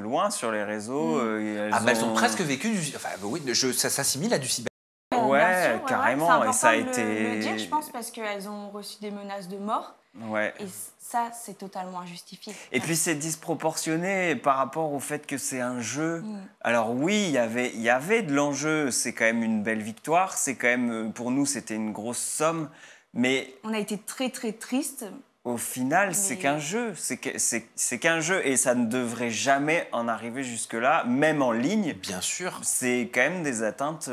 loin sur les réseaux. Elles ont presque vécu du... Enfin, oui, ça s'assimile à du cyber. Ouais, carrément. C'est et ça a important de été. le dire, je pense, parce qu'elles ont reçu des menaces de mort. Ouais. Et ça, c'est totalement injustifié. Et puis c'est disproportionné par rapport au fait que c'est un jeu. Alors oui, il y avait de l'enjeu, c'est quand même une belle victoire, c'est quand même, pour nous, c'était une grosse somme, mais... On a été très, très tristes. Au final, c'est qu'un jeu, c'est qu'un jeu et ça ne devrait jamais en arriver jusque-là, même en ligne. Bien sûr. C'est quand même des atteintes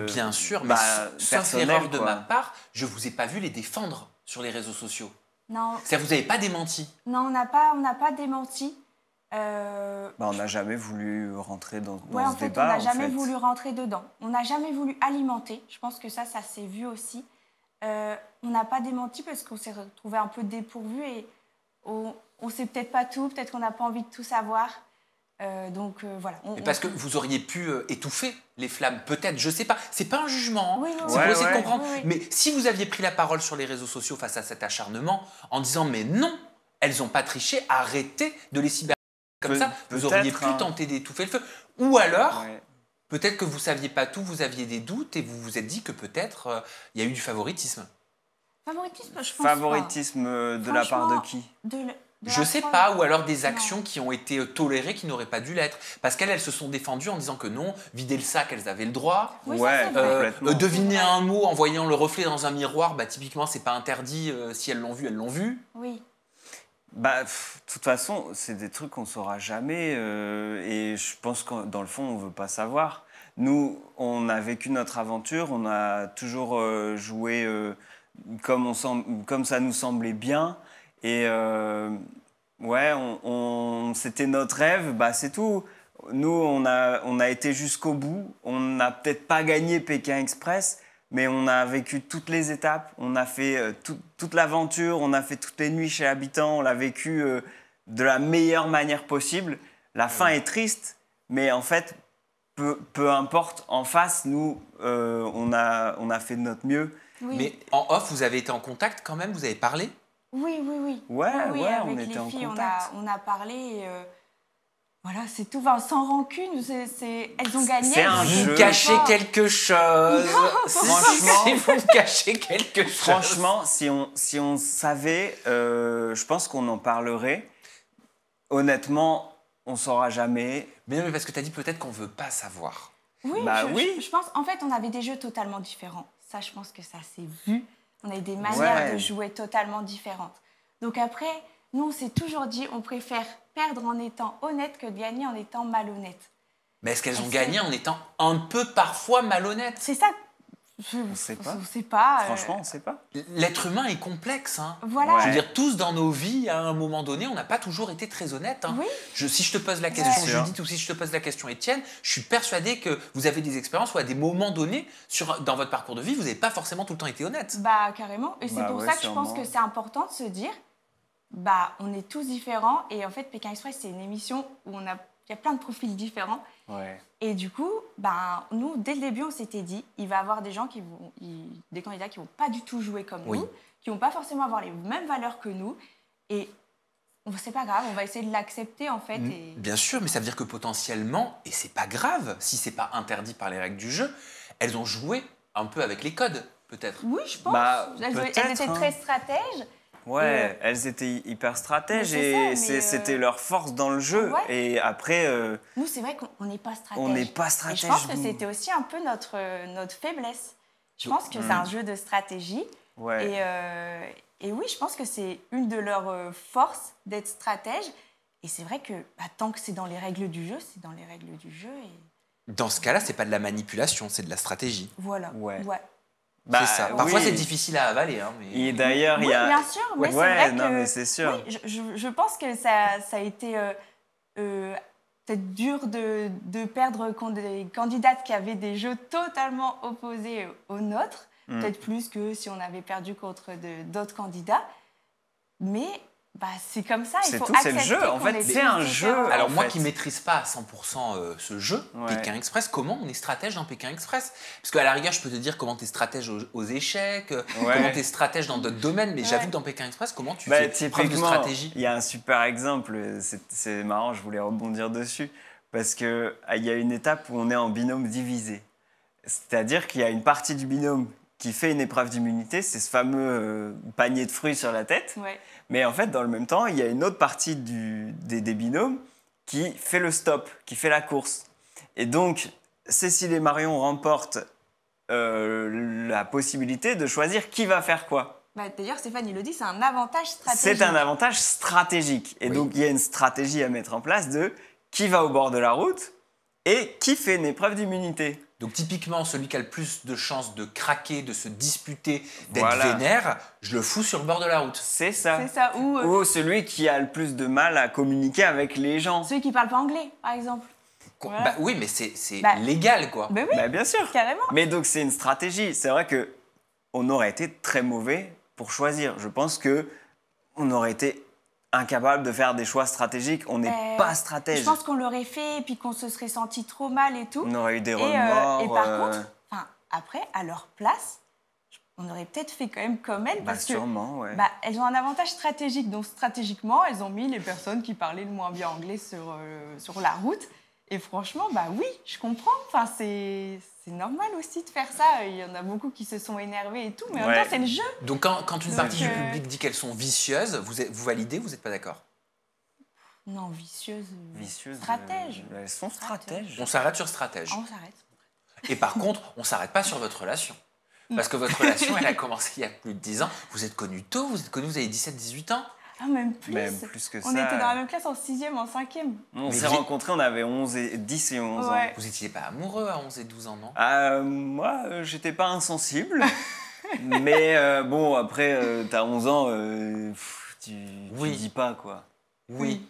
bien sûr, mais sauf erreur de ma part, je vous ai pas vu les défendre sur les réseaux sociaux. Non. C'est-à-dire vous n'avez pas démenti. Non, on n'a pas démenti. On n'a jamais voulu rentrer dans en ce fait, débat. On n'a jamais voulu rentrer dedans. On n'a jamais voulu alimenter. Je pense que ça s'est vu aussi. On n'a pas démenti parce qu'on s'est retrouvé un peu dépourvu et on ne sait peut-être pas tout, peut-être qu'on n'a pas envie de tout savoir. Donc voilà. Parce que vous auriez pu étouffer les flammes, peut-être, je sais pas. C'est pas un jugement, Oui, c'est pour essayer de comprendre. Oui. Mais si vous aviez pris la parole sur les réseaux sociaux face à cet acharnement, en disant mais non, elles n'ont pas triché, arrêtez de les cyber comme ça, vous auriez pu tenter d'étouffer le feu. Ou alors, peut-être que vous saviez pas tout, vous aviez des doutes et vous vous êtes dit que peut-être il y a eu du favoritisme. Favoritisme, je pense Favoritisme de la part de qui? Je sais pas, ou alors des actions qui ont été tolérées qui n'auraient pas dû l'être. Parce qu'elles se sont défendues en disant que non, vider le sac, elles avaient le droit. Oui, complètement. Deviner un mot en voyant le reflet dans un miroir, typiquement, c'est pas interdit. Si elles l'ont vu, elles l'ont vu. Oui. De toute façon, c'est des trucs qu'on saura jamais. Et je pense que dans le fond, on veut pas savoir. Nous, on a vécu notre aventure, on a toujours joué comme ça nous semblait bien. Et c'était notre rêve, c'est tout. Nous, on a été jusqu'au bout. On n'a peut-être pas gagné Pékin Express, mais on a vécu toutes les étapes. On a fait toute l'aventure, on a fait toutes les nuits chez Habitants. On l'a vécu de la meilleure manière possible. La fin est triste, mais en fait, peu importe. En face, nous, on a fait de notre mieux. Oui. Mais en off, vous avez été en contact quand même? Vous avez parlé? Oui. Ouais, avec on était en filles, contact. on a parlé. Et, voilà, c'est tout. Sans rancune, elles ont gagné. C'est un vous jeu. Cachez quelque chose. Franchement, vous cachez quelque chose. Franchement, si on savait, je pense qu'on en parlerait. Honnêtement, on saura jamais. Mais non, mais parce que tu as dit peut-être qu'on veut pas savoir. Oui, je pense. En fait, on avait des jeux totalement différents. Ça, je pense que ça s'est vu. On a des manières Ouais. de jouer totalement différentes. Donc après, nous, on s'est toujours dit, on préfère perdre en étant honnête que de gagner en étant malhonnête. Mais est-ce qu'elles ont Est-ce gagné que- en étant un peu parfois malhonnêtes? C'est ça. On sait pas. On sait pas. Franchement, on sait pas. L'être humain est complexe. Hein. Voilà. Ouais. Je veux dire, tous dans nos vies, à un moment donné, on n'a pas toujours été très honnêtes. Hein. Oui. Si je te pose la question, Ouais. Judith, ou si je te pose la question, Étienne, je suis persuadé que vous avez des expériences où à des moments donnés, dans votre parcours de vie, vous n'avez pas forcément tout le temps été honnête. Bah, carrément. Et c'est Bah pour ouais, ça que je pense sûrement. que c'est important de se dire, bah, on est tous différents. Et en fait, Pékin Express, c'est une émission où il y a plein de profils différents. Ouais. Et du coup, ben, nous, dès le début, on s'était dit, il va y avoir des gens des candidats qui vont pas du tout jouer comme Oui. nous, qui vont pas forcément avoir les mêmes valeurs que nous. Et c'est pas grave, on va essayer de l'accepter en fait. Et... Bien sûr, mais ça veut dire que potentiellement, et c'est pas grave, si c'est pas interdit par les règles du jeu, elles ont joué un peu avec les codes, peut-être. Oui, je pense. Bah, elles peut-être, étaient hein. très stratèges. Ouais, elles étaient hyper stratèges Mais c'est ça, et mais, c'était leur force dans le jeu. Ouais. Et après, Nous, c'est vrai qu'on n'est pas stratèges. on n'est pas Et stratège. je pense que c'était aussi un peu notre faiblesse. Je pense que c'est un jeu de stratégie. Ouais. Et oui, je pense que c'est une de leurs forces d'être stratège. Et c'est vrai que tant que c'est dans les règles du jeu, c'est dans les règles du jeu. Et Dans ce cas-là, c'est pas de la manipulation, c'est de la stratégie. voilà. Ouais. C'est ça. Parfois, oui. c'est difficile à avaler. Hein, mais... Et d'ailleurs, Oui, il y a. bien sûr, mais c'est Ouais, vrai non, que... mais c'est sûr. Oui, je pense que ça a été peut-être dur de perdre contre des candidates qui avaient des jeux totalement opposés aux nôtres. Peut-être plus que si on avait perdu contre d'autres candidats. Mais c'est comme ça, il C'est faut tout, c'est le accepter jeu. En qu'on fait, est c'est tous un différents. jeu. Alors en moi fait. qui maîtrise pas à 100% ce jeu, Ouais. Pékin Express, comment on est stratège dans Pékin Express? Parce qu'à la rigueur, je peux te dire comment tu es stratège aux échecs, comment tu es stratège dans d'autres domaines, mais j'avoue que dans Pékin Express, comment tu fais preuve de typiquement, stratégie? il y a un super exemple, c'est marrant, je voulais rebondir dessus, parce qu'il y a une étape où on est en binôme divisé. C'est-à-dire qu'il y a une partie du binôme qui fait une épreuve d'immunité, c'est ce fameux panier de fruits sur la tête. Ouais. Mais en fait, dans le même temps, il y a une autre partie des binômes qui fait le stop, qui fait la course. Et donc, Cécile et Marion remportent la possibilité de choisir qui va faire quoi. D'ailleurs, Stéphane, il le dit, c'est un avantage stratégique. C'est un avantage stratégique. Et Oui. donc, il y a une stratégie à mettre en place de qui va au bord de la route et qui fait une épreuve d'immunité. Donc typiquement, celui qui a le plus de chances de craquer, de se disputer, d'être Voilà. vénère, je le fous sur le bord de la route. C'est ça. C'est ça. Ou Ou celui qui a le plus de mal à communiquer avec les gens. ceux qui parlent pas anglais, par exemple. Voilà. Bah oui, mais c'est Bah, légal, quoi. Ben oui, Bah, bien sûr. carrément. Mais donc, c'est une stratégie. C'est vrai que on aurait été très mauvais pour choisir. Je pense que on aurait été incapable de faire des choix stratégiques. On n'est pas stratège. Je pense qu'on l'aurait fait et puis qu'on se serait senti trop mal et tout. On aurait eu des Et, remords. et par contre, après, à leur place, on aurait peut-être fait quand même comme elles parce que sûrement, ouais. elles ont un avantage stratégique. Donc stratégiquement, elles ont mis les personnes qui parlaient le moins bien anglais sur la route. Et franchement, oui, je comprends. Enfin, c'est normal aussi de faire ça. Il y en a beaucoup qui se sont énervés et tout, mais en même Ouais. temps, c'est le jeu. Donc quand une Donc, partie du public dit qu'elles sont vicieuses, vous validez, vous n'êtes pas d'accord? Non, vicieuse. Vicieuse. Stratège. Elles sont stratèges. On s'arrête sur stratège. On s'arrête. Et par contre, on ne s'arrête pas sur votre relation. Parce que votre relation, elle a commencé il y a plus de 10 ans. Vous êtes connus tôt, vous avez 17-18 ans. Ah, même plus. Même plus que ça. On était dans la même classe en 6e, en 5e. On Mais s'est vi- rencontrés, on avait 10 et 11 ans. Ouais. Vous n'étiez pas amoureux à 11 et 12 ans, non? Moi, j'étais pas insensible. Mais bon, après, t'as 11 ans, tu Oui. dis pas, quoi. Oui.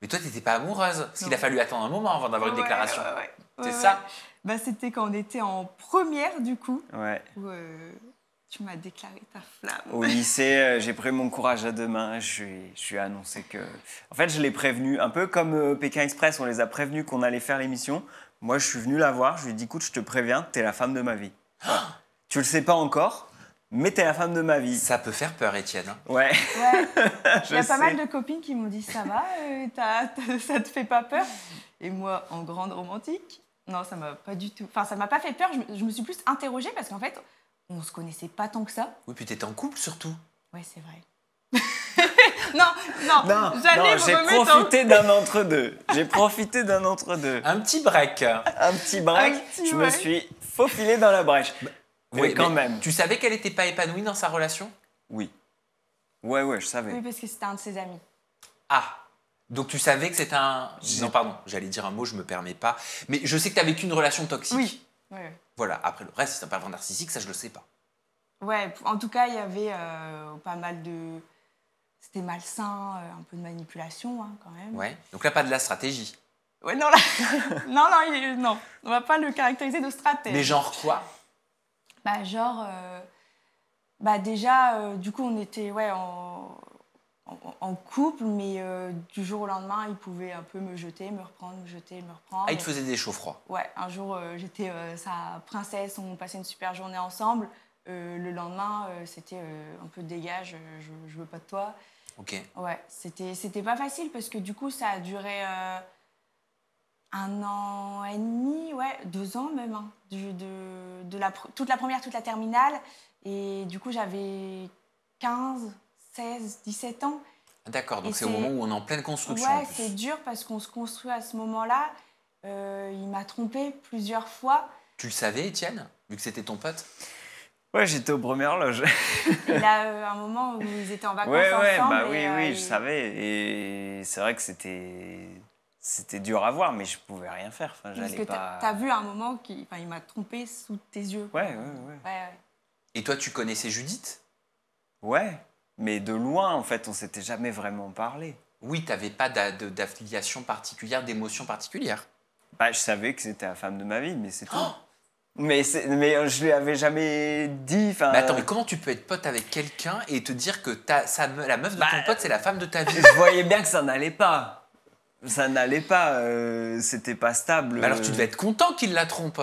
Mais toi, tu n'étais pas amoureuse. Parce qu'il a Non. fallu attendre un moment avant d'avoir une Ouais, déclaration. ouais. C'est Ouais, ça? ouais. C'était quand on était en première, du coup, Ouais. où tu m'as déclaré ta flamme. Au lycée, j'ai pris mon courage à deux mains. Je suis annoncé que. En fait, je l'ai prévenu, un peu comme Pékin Express, on les a prévenus qu'on allait faire l'émission. Moi, je suis venu la voir, je lui ai dit écoute, je te préviens, t'es la femme de ma vie. Voilà. Tu le sais pas encore, mais t'es la femme de ma vie. Ça peut faire peur, Étienne. Hein. Ouais. Ouais. Il y a Je pas mal sais. de copines qui m'ont dit ça va, ça te fait pas peur? Et moi, en grande romantique, non, ça m'a pas du tout. Enfin, ça m'a pas fait peur. Je me suis plus interrogée parce qu'en fait, on se connaissait pas tant que ça. Oui, puis tu étais en couple surtout. Ouais, c'est vrai. non, j'allais me j'ai remettre en- profité d'un entre-deux. J'ai profité d'un entre-deux. Un petit break. Un petit break, Un petit je me break. suis faufilé dans la brèche. Mais Oui, quand mais même. Tu savais qu'elle n'était pas épanouie dans sa relation? Oui. Ouais, je savais. Oui, parce que c'était un de ses amis. Ah, donc tu savais que c'était un... Non, pardon, j'allais dire un mot, je me permets pas. Mais je sais que tu as vécu une relation toxique. Oui. Oui. Voilà, après le reste, si c'est un pervers narcissique, ça je le sais pas. Ouais, en tout cas, il y avait pas mal de... C'était malsain, un peu de manipulation, hein, quand même. Ouais, donc là, pas de la stratégie. Ouais, non, là... non, on va pas le caractériser de stratège. Mais genre quoi? Bah, genre... déjà, du coup, on était en couple, mais du jour au lendemain, il pouvait un peu me jeter, me reprendre, me jeter, me reprendre. Ah, il te faisait des chauds froids. Ouais, un jour, j'étais sa princesse, on passait une super journée ensemble. Le lendemain, c'était un peu dégage, je veux pas de toi. Ok. Ouais, c'était pas facile parce que du coup, ça a duré 1 an et demi, ouais, 2 ans même, hein, toute la première, toute la terminale. Et du coup, j'avais 15, 16, 17 ans. D'accord, donc Et c'est au moment où on est en pleine construction. en Ouais, plus. c'est dur parce qu'on se construit à ce moment-là. Il m'a trompée plusieurs fois. Tu le savais, Étienne, vu que c'était ton pote? Ouais, j'étais aux premières loges. Et là, un moment où ils étaient en vacances Ouais, ensemble. bah et, oui, je savais. Et c'est vrai que c'était dur à voir, mais je pouvais rien faire. Enfin, Parce j'allais que pas. t'as vu à un moment qu'il m'a trompée sous tes yeux. quoi. Ouais. Et toi, tu connaissais Judith? Ouais, mais de loin, en fait, on s'était jamais vraiment parlé. Oui, t'avais pas d'affiliation particulière, d'émotion particulière. Bah, je savais que c'était la femme de ma vie, mais c'est tout. Mais je lui avais jamais dit. Mais attends, mais comment tu peux être pote avec quelqu'un et te dire que la meuf de ton pote, c'est la femme de ta vie? Je voyais bien que ça n'allait pas. Ça n'allait pas, c'était pas stable. Mais alors tu devais être content qu'il la trompe.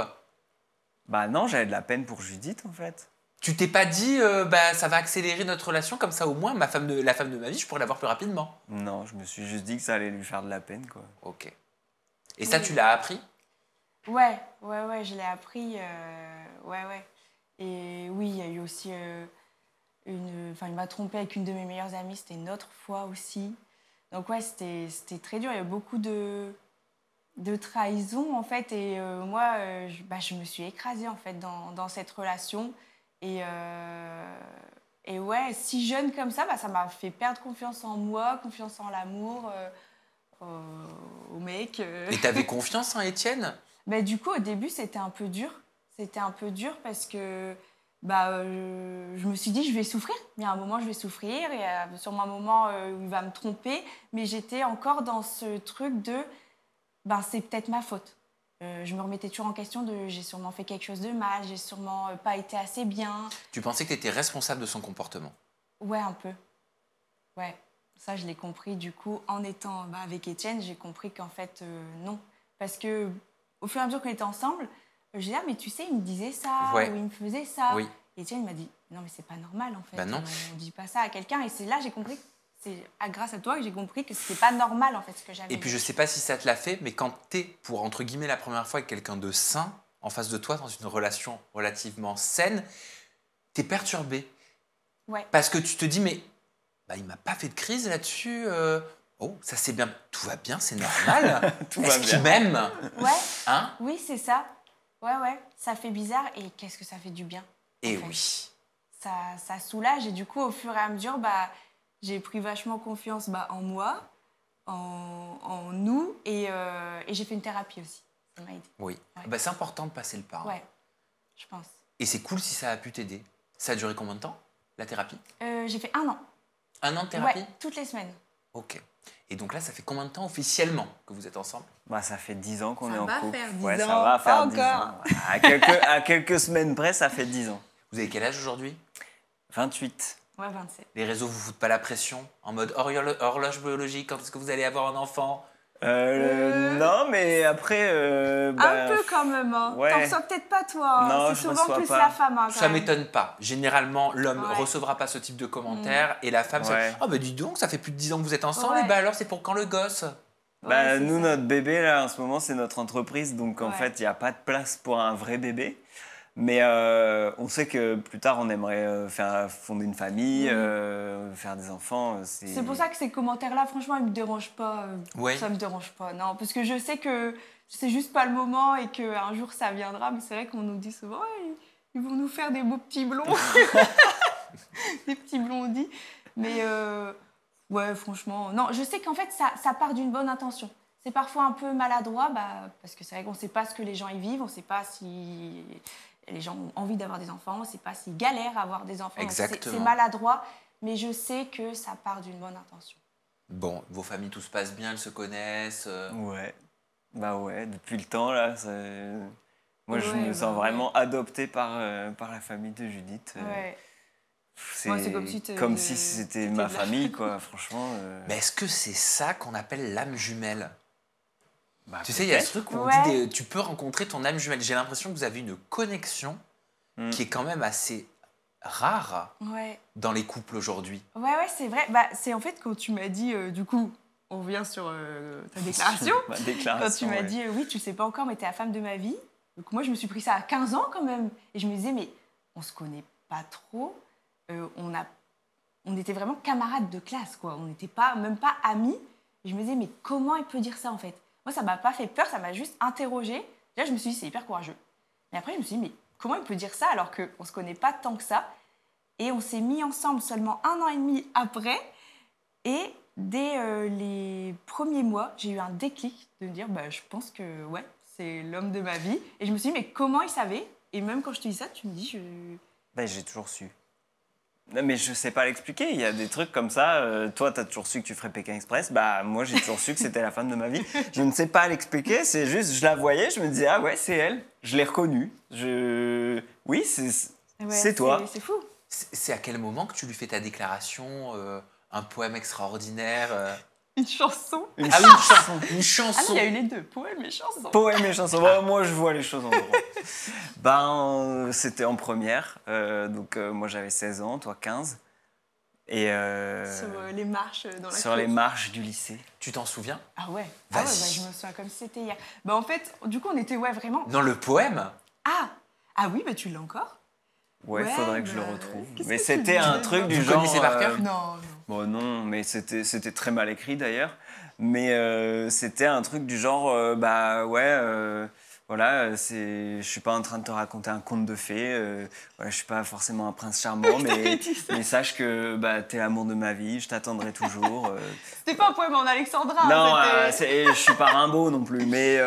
Bah non, j'avais de la peine pour Judith, en fait. Tu t'es pas dit, ça va accélérer notre relation, comme ça au moins la femme de ma vie, je pourrais l'avoir plus rapidement. Non, je me suis juste dit que ça allait lui faire de la peine, quoi. Ok. Et ça, Oui. tu l'as appris? Ouais, je l'ai appris. Ouais. Et oui, il y a eu aussi il m'a trompée avec une de mes meilleures amies, c'était une autre fois aussi. Donc ouais, c'était très dur. Il y a beaucoup de trahison, en fait. Et moi, je me suis écrasée, en fait, dans cette relation. Et ouais, si jeune comme ça, ça m'a fait perdre confiance en moi, confiance en l'amour, au mec. Et t'avais confiance en Étienne? Du coup, au début, c'était un peu dur. C'était un peu dur parce que je me suis dit, je vais souffrir. Il y a un moment, je vais souffrir. Il y a sûrement un moment où il va me tromper. Mais j'étais encore dans ce truc de, c'est peut-être ma faute. Je me remettais toujours en question de, j'ai sûrement fait quelque chose de mal, j'ai sûrement pas été assez bien. Tu pensais que tu étais responsable de son comportement? Ouais, un peu. Ouais, ça, je l'ai compris. Du coup, en étant avec Étienne, j'ai compris qu'en fait, non. Parce que au fur et à mesure qu'on était ensemble, j'ai dit, ah, mais tu sais, il me disait ça, Ouais. ou il me faisait ça. Oui. Et Étienne, il m'a dit, non, mais c'est pas normal, en fait. Bah non. On dit pas ça à quelqu'un. Et c'est là, j'ai compris, c'est grâce à toi que j'ai compris que c'était pas normal, en fait, ce que j'avais. Et puis je sais pas si ça te l'a fait, mais quand t'es pour, entre guillemets, la première fois avec quelqu'un de sain, en face de toi, dans une relation relativement saine, t'es perturbé. Ouais. Parce que tu te dis, mais il m'a pas fait de crise là-dessus. Oh, ça c'est bien. Tout va bien, c'est normal. Tout va Est-ce qu'il bien. m'aime? Ouais. Hein? Oui, c'est ça. Ouais. Ça fait bizarre. Et qu'est-ce que ça fait du bien? Et en fait. oui. Ça soulage. Et du coup, au fur et à mesure, j'ai pris vachement confiance en moi, en nous. Et j'ai fait une thérapie aussi. Ça m'a aidé. Oui. Ouais. C'est important de passer le pas. Ouais, je pense. Et c'est cool si ça a pu t'aider. Ça a duré combien de temps, la thérapie? J'ai fait 1 an. 1 an de thérapie? Ouais, toutes les semaines. Ok. Et donc là, ça fait combien de temps officiellement que vous êtes ensemble? Ça fait 10 ans qu'on Ça est en va couple. faire 10 ouais, ça ans, va faire pas 10 encore. ans. À quelques semaines près, ça fait 10 ans. Vous avez quel âge aujourd'hui? 28. Ouais, 27. Les réseaux vous foutent pas la pression? En mode horloge biologique, quand est-ce que vous allez avoir un enfant? Non, mais après... Un peu quand même. Hein. ouais. T'en reçois peut-être pas, toi. Hein. Non, c'est je souvent reçois plus pas. la femme. Hein, quand Ça même. m'étonne pas. Généralement, l'homme Ouais. recevra pas ce type de commentaires et la femme, Ouais. c'est « Oh, dis donc, ça fait plus de 10 ans que vous êtes ensemble, Ouais. et alors, c'est pour quand le gosse ?» Ouais, c'est nous, ça. notre bébé, là, en ce moment, c'est notre entreprise. Donc, en Ouais. fait, il n'y a pas de place pour un vrai bébé. Mais on sait que plus tard, on aimerait fonder une famille, faire des enfants. C'est pour ça que ces commentaires-là, franchement, ils me dérangent pas. Ouais. Ça me dérange pas, non. Parce que je sais que c'est juste pas le moment et qu'un jour, ça viendra. Mais c'est vrai qu'on nous dit souvent, ouais, ils vont nous faire des beaux petits blonds. Des petits blondis. Mais ouais, franchement, non, je sais qu'en fait, ça part d'une bonne intention. C'est parfois un peu maladroit, parce que c'est vrai qu'on ne sait pas ce que les gens y vivent, on ne sait pas si les gens ont envie d'avoir des enfants, on ne sait pas s'ils galèrent à avoir des enfants. Exactement. C'est maladroit, mais je sais que ça part d'une bonne intention. Bon, vos familles, tout se passe bien, elles se connaissent. Ouais. Bah ouais, depuis le temps, là, moi, je Ouais, me sens bah vraiment adopté par la famille de Judith. Ouais. C'est Ouais, c'est comme si c'était t'étais ma de la- famille, quoi, franchement. Mais est-ce que c'est ça qu'on appelle l'âme jumelle? Bah, Tu sais, il y a peut-être. ce truc où on Ouais. dit tu peux rencontrer ton âme jumelle. J'ai l'impression que vous avez une connexion qui est quand même assez rare Ouais. dans les couples aujourd'hui. Ouais, c'est vrai. C'est en fait quand tu m'as dit, du coup, on revient sur ta déclaration. Ma Quand tu déclaration. m'as ouais. dit, oui, tu sais pas encore, mais t'es la femme de ma vie. Donc moi, je me suis pris ça à 15 ans quand même. Et je me disais, mais on se connaît pas trop. On était vraiment camarades de classe, quoi. On n'était même pas amis. Et je me disais, mais comment il peut dire ça, en fait? Moi, ça m'a pas fait peur, ça m'a juste interrogée. Déjà, je me suis dit, c'est hyper courageux. Mais après, je me suis dit, mais comment il peut dire ça alors qu'on se connaît pas tant que ça? Et on s'est mis ensemble seulement 1 an et demi après. Et dès les premiers mois, j'ai eu un déclic de me dire, je pense que ouais, c'est l'homme de ma vie. Et je me suis dit, mais comment il savait? Et même quand je te dis ça, tu me dis, Bah, j'ai toujours su. Non, mais je sais pas l'expliquer. Il y a des trucs comme ça. Toi, tu as toujours su que tu ferais Pékin Express. Bah, moi, j'ai toujours su que c'était la femme de ma vie. Je ne sais pas l'expliquer. C'est juste, je la voyais, je me disais, ah ouais, c'est elle. Je l'ai reconnue. Oui, c'est toi. C'est fou. C'est à quel moment que tu lui fais ta déclaration, un poème extraordinaire Une chanson. Une Ah oui, une Ah chanson. non, il y a eu les deux, poème et chanson. Poème et chanson. Bon, moi, je vois les choses en gros. C'était en première. Donc, moi, j'avais 16 ans, toi 15. Et Sur les marches dans la sur cour. les marches du lycée. Tu t'en souviens? Ah ouais, Vas-y. je me souviens comme si c'était hier. En fait, du coup, on était vraiment... Dans le poème? Ah oui, tu l'as encore? Ouais, Ouais, faudrait que je le bah, retrouve. qu'est-ce Mais que tu c'était un disais, truc non du Vous genre. connaissez par cœur Non. Bon, non, mais c'était très mal écrit d'ailleurs. Mais c'était un truc du genre, voilà, je suis pas en train de te raconter un conte de fées. Voilà, je suis pas forcément un prince charmant, mais sache que t'es l'amour de ma vie, je t'attendrai toujours. C'était pas un poème en alexandrin. Non, c'était... je suis pas Rimbaud non plus, mais.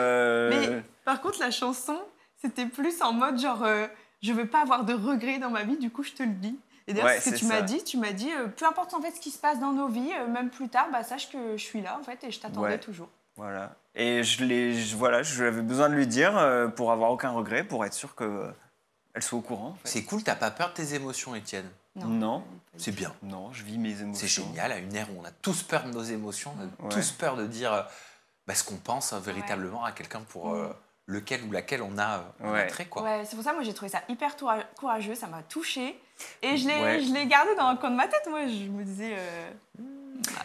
Mais par contre, la chanson, c'était plus en mode genre, je veux pas avoir de regrets dans ma vie, du coup, je te le dis. Et d'ailleurs, Ouais, c'est ce que c'est tu m'as dit, peu importe en fait ce qui se passe dans nos vies, même plus tard, sache que je suis là en fait et je t'attendrai Ouais. toujours. Voilà. Et j'avais besoin de lui dire pour avoir aucun regret, pour être sûr qu'elle soit au courant. En fait. C'est cool, t'as pas peur de tes émotions, Étienne? Non. C'est bien. Non, je vis mes émotions. C'est génial, à une ère où on a tous peur de nos émotions, on a Ouais. tous peur de dire ce qu'on pense véritablement à quelqu'un pour lequel ou laquelle on a un Ouais. attrait, quoi. Ouais, c'est pour ça, moi j'ai trouvé ça hyper courageux, ça m'a touchée. Et je Ouais. l'ai gardé dans un coin de ma tête, moi je me disais...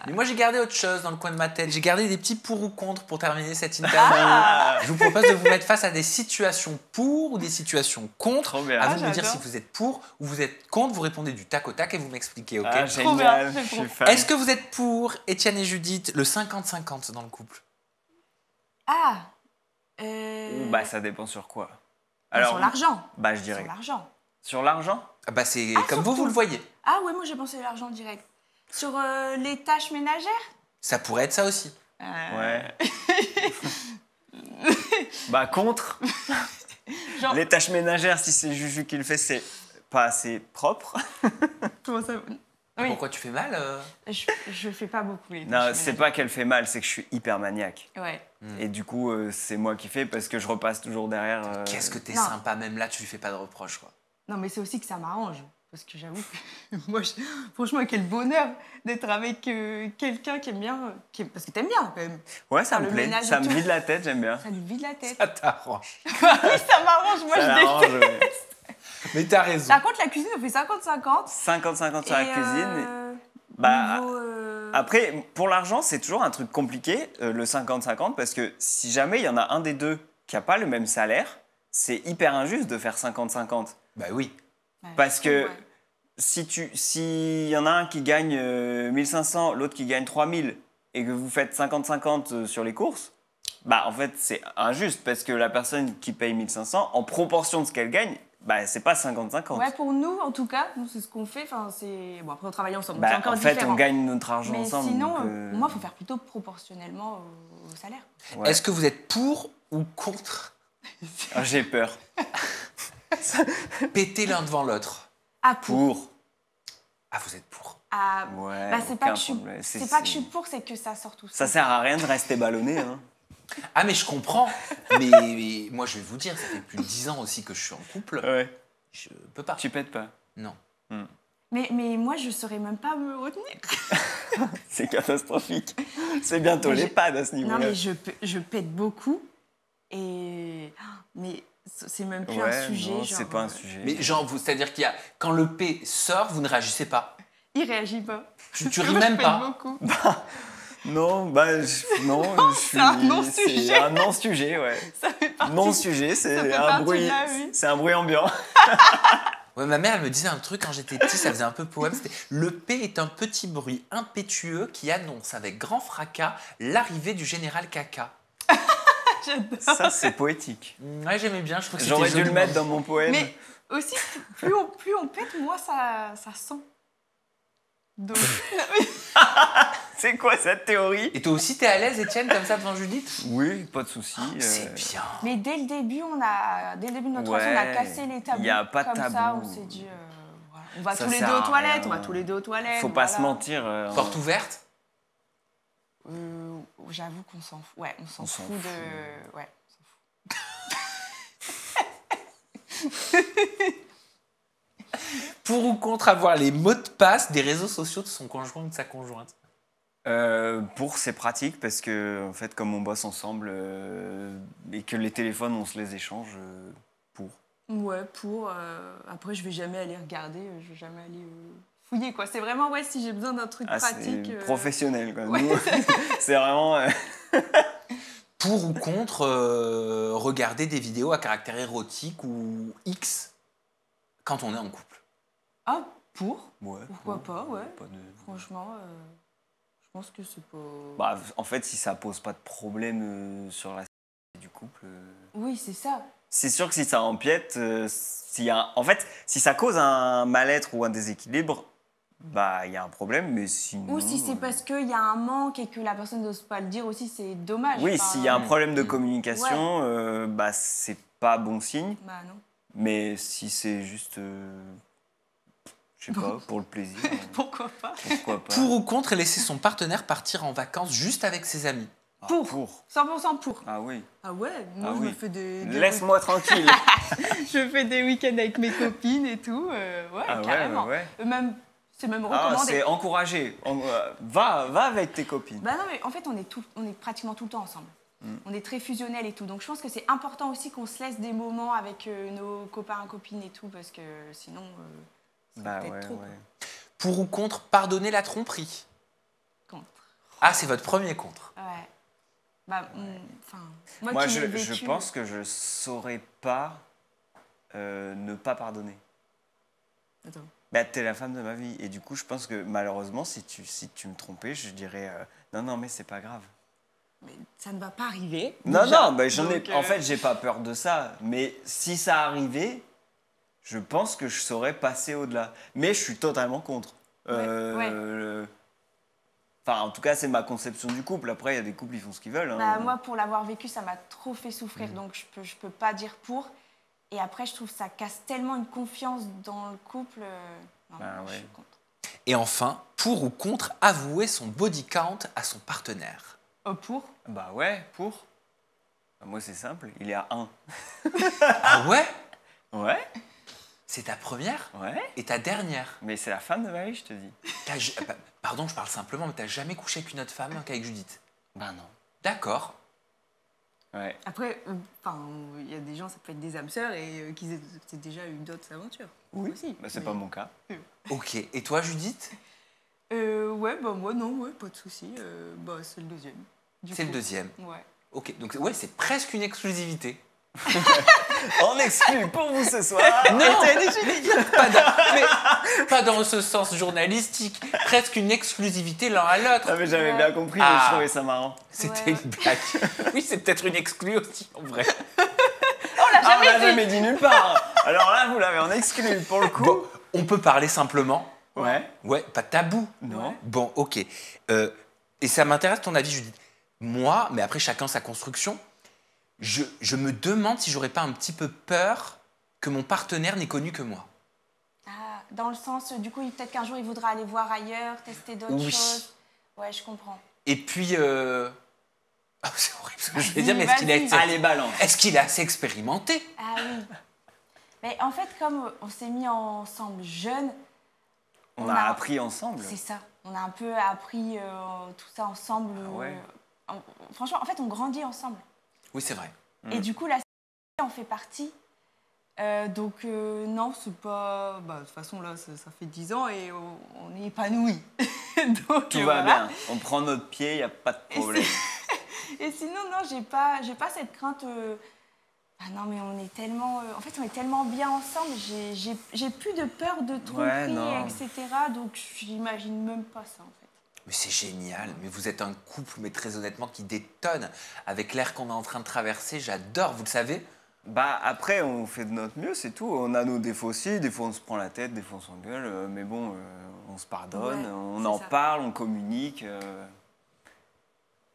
Mais moi, j'ai gardé autre chose dans le coin de ma tête. J'ai gardé des petits pour ou contre pour terminer cette interview. Ah Je vous propose de vous mettre face à des situations pour ou des situations contre. Trop bien. À Ah, vous de me dire si j'adore. vous êtes pour ou vous êtes contre. Vous répondez du tac au tac et vous m'expliquez, ok? Ah, Trop génial, bien, je c'est suis bon. fan. Est-ce que vous êtes pour, Étienne et Judith, le 50-50 dans le couple? Ça dépend sur quoi. sur l'argent. Je Sur dirais. l'argent. Sur l'argent C'est Ah, comme surtout. vous le voyez. Ah ouais, moi j'ai pensé à l'argent direct. Sur les tâches ménagères. Ça pourrait être ça aussi. Ouais. Contre. Genre, Les tâches ménagères, si c'est Juju qui le fait, c'est pas assez propre. comment ça... Oui, Pourquoi tu fais mal je fais pas beaucoup les tâches Non, ménagères. c'est pas qu'elle fait mal, c'est que je suis hyper maniaque. Ouais. Et du coup, c'est moi qui fais parce que je repasse toujours derrière. Qu'est-ce que t'es non. sympa, même là, tu lui fais pas de reproches, quoi. Non, mais c'est aussi que ça m'arrange. Parce que j'avoue que moi, franchement, quel bonheur d'être avec quelqu'un qui aime bien. Parce que t'aimes bien quand même. Ouais, ça Faire me le plaît. ménage et Ça me tout. vide la tête, j'aime bien. Ça lui vide la tête. Ça t'arrange. Oui, ça m'arrange, moi Ça je l'arrange, déteste. ouais. Mais t'as raison. Par contre, la cuisine, on fait 50-50. 50-50 sur la Et, cuisine. niveau, Après, pour l'argent, c'est toujours un truc compliqué, le 50-50, parce que si jamais il y en a un des deux qui n'a pas le même salaire, c'est hyper injuste de faire 50-50. Bah oui. ouais, Parce que ouais. si y en a un qui gagne 1500, l'autre qui gagne 3000, et que vous faites 50-50 sur les courses, en fait, c'est injuste, parce que la personne qui paye 1500, en proportion de ce qu'elle gagne, Bah, c'est pas 50-50. Ouais, pour nous, en tout cas, nous, c'est ce qu'on fait. Enfin, c'est... Bon, après, on travaille ensemble, donc Bah, c'est encore en fait, différent. on gagne notre argent Mais ensemble. sinon, donc, pour moi, il faut faire plutôt proportionnellement au salaire. ouais. Est-ce que vous êtes pour ou contre Ah, j'ai peur. péter l'un devant l'autre? Ah, pour. Pour. Ah, vous êtes pour. Ah, Ouais, bah, c'est pas aucun que je suis... problème. C'est pas que je suis pour, c'est que ça sort tout Ça seul. sert à rien de rester ballonné. Hein. Ah, mais je comprends. mais moi, je vais vous dire, ça fait plus de 10 ans aussi que je suis en couple. Ouais. Je peux pas. Tu pètes pas. Non. Mais moi, je saurais même pas me retenir. C'est catastrophique. C'est bientôt Mais les je- pads à ce niveau-là. Non, mais je pète beaucoup. Et... Mais c'est même plus un sujet. non, genre, c'est pas un sujet. Mais genre, c'est-à-dire qu'il y a quand le P sort, vous ne réagissez pas. Il réagit pas. Tu ris Moi, même je pète pas. beaucoup. Non, bah, non, je suis. c'est un non-sujet. C'est un non-sujet, ouais. Ça fait partie. Non-sujet, ça c'est fait un partie bruit. de la vie. C'est un bruit ambiant. Ouais, ma mère, elle me disait un truc quand j'étais petit, ça faisait un peu poème. C'était le P est un petit bruit impétueux qui annonce avec grand fracas l'arrivée du général Caca. J'adore. Ça, c'est poétique. Ouais, j'aimais bien. Je trouve que c'était J'aurais dû le joliment mettre dit. dans mon poème. Mais aussi, plus on pète, moi, ça sent. Donc, C'est quoi cette théorie? Et toi aussi, t'es à l'aise, Étienne, comme ça devant Judith? Oui, pas de souci. C'est bien. mais dès le début de notre relation, on a cassé les tabous. y a pas de comme ça, tabou. on s'est dit, voilà, on va Ça tous les sert deux aux à toilettes, rien. on va tous les deux aux toilettes. Faut pas voilà. se mentir. Porte ouverte? J'avoue qu'on s'en fout. Ouais, on s'en On s'en fout de. fout. Ouais. Pour ou contre avoir les mots de passe des réseaux sociaux de son conjoint ou de sa conjointe? Pour, c'est pratique parce que, en fait, comme on bosse ensemble et que les téléphones, on se les échange, pour. Ouais, pour. Après, je vais jamais aller regarder, je vais jamais aller fouiller, quoi. C'est vraiment, ouais, si j'ai besoin d'un truc Ah, pratique. c'est professionnel, quoi. ouais. Nous, c'est vraiment. Pour ou contre regarder des vidéos à caractère érotique ou X quand on est en couple? Ah, pour. Ouais, Pourquoi pas, ouais. pas de- Franchement, je pense que c'est pas. Bah, en fait, si ça pose pas de problème sur la du couple. Oui, c'est ça. C'est sûr que si ça empiète, en fait, si ça cause un mal-être ou un déséquilibre, bah il y a un problème, mais sinon. Ou si c'est parce qu'il y a un manque et que la personne n'ose pas le dire aussi, c'est dommage. Oui, Enfin, s'il y a un problème de communication, bah c'est pas bon signe. Bah non. Mais si c'est juste, je sais pas, pour le plaisir, Pourquoi pas? pourquoi pas. Pour ou contre laisser son partenaire partir en vacances juste avec ses amis? Ah, Pour. 100% pour. Ah oui. Ah ouais, moi Ah je oui. me fais des Laisse-moi tranquille. je fais des week-ends avec mes copines et tout. Ouais, Ah ouais, carrément. ouais. Même, c'est même Ah, recommandé. c'est encouragé. Va avec tes copines. Bah non, mais en fait, on est pratiquement tout le temps ensemble. On est très fusionnels et tout. Donc je pense que c'est important aussi qu'on se laisse des moments avec nos copains, copines et tout, parce que sinon, c'est Bah peut-être ouais, trop. quoi. ouais. Pour ou contre pardonner la tromperie? Contre. Ah, c'est votre premier contre. Ouais. Bah, enfin, moi, Moi, qui je, l'ai vécu, je pense que je saurais pas ne pas pardonner. Attends. Bah, t'es la femme de ma vie. Et du coup, je pense que malheureusement, si tu me trompais, je dirais non, mais c'est pas grave. Mais ça ne va pas arriver. Non, déjà. non, bah, Donc, en fait, j'ai pas peur de ça. Mais si ça arrivait, je pense que je saurais passer au-delà. Mais je suis totalement contre. Enfin, en tout cas, c'est ma conception du couple. Après, il y a des couples, ils font ce qu'ils veulent. Hein. bah, moi, pour l'avoir vécu, ça m'a trop fait souffrir, donc je peux pas dire pour. Et après, je trouve que ça casse tellement une confiance dans le couple. Non, Bah, je ouais. suis contre. Et enfin, pour ou contre avouer son body count à son partenaire? Pour. Bah ouais, pour. Bah, moi, c'est simple, il est à 1. Ah ouais? Ouais, C'est ta première ouais. et ta dernière? Mais c'est la femme de ma vie, je te dis. Pardon, je parle simplement, mais t'as jamais couché avec une autre femme qu'avec Judith? Bah non. D'accord. Ouais. Après, il y a des gens, ça peut être des âmes sœurs et qu'ils aient déjà eu d'autres aventures. Oui. Aussi. Bah, c'est Mais- pas mon cas. Ok. Et toi, Judith? Ouais, bah moi, non, ouais, pas de souci. Bah, c'est le deuxième. du C'est le coup. deuxième. Ouais. Ok. Donc, ouais, c'est presque une exclusivité. En exclu pour vous ce soir. Non, pas dans ce sens journalistique. Presque une exclusivité l'un à l'autre. Ah, mais j'avais Ouais. bien compris, mais Ah. je trouvais ça marrant. C'était Ouais. une blague. Oui, c'est peut-être une exclue aussi, en vrai. On l'a Ah, on l'a jamais dit. jamais dit nulle part. Alors là, vous l'avez en exclu pour le coup. Bon, on peut parler simplement. Ouais. Ouais, pas tabou. Non. Bon, ok. Et ça m'intéresse ton avis, Judith. Moi, mais après chacun sa construction, je me demande si j'aurais pas un petit peu peur que mon partenaire n'ait connu que moi. Ah, dans le sens, du coup, peut-être qu'un jour, il voudra aller voir ailleurs, tester d'autres Oui. choses. Ouais, je comprends. Et puis, ah, c'est horrible ce que je vais Vas-y, dire, mais vas-y. Allez, balance. est-ce qu'il est assez expérimenté? Ah oui. Mais en fait, comme on s'est mis ensemble jeunes, On a appris ensemble. c'est ça. On a un peu appris tout ça ensemble. ouais. Franchement, en fait, on grandit ensemble. Oui, c'est vrai. Et du coup, la en fait partie. Donc, non, c'est pas... Bah, de toute façon, là, ça fait 10 ans et on est épanouis. Donc, Tout va voilà. bien. On prend notre pied, il n'y a pas de problème. Et sinon, non, j'ai pas cette crainte... Ah non, mais on est tellement... en fait, on est tellement bien ensemble. J'ai plus de peur de tromperie, non. etc. Donc, j'imagine même pas ça, en fait. Mais c'est génial. Mais vous êtes un couple, mais très honnêtement, qui détonne. Avec l'air qu'on est en train de traverser, j'adore, vous le savez. Bah après, on fait de notre mieux, c'est tout. On a nos défauts aussi. Des fois, on se prend la tête, des fois, on s'engueule. Mais bon, on se pardonne, Ouais, on c'est en ça. parle, on communique.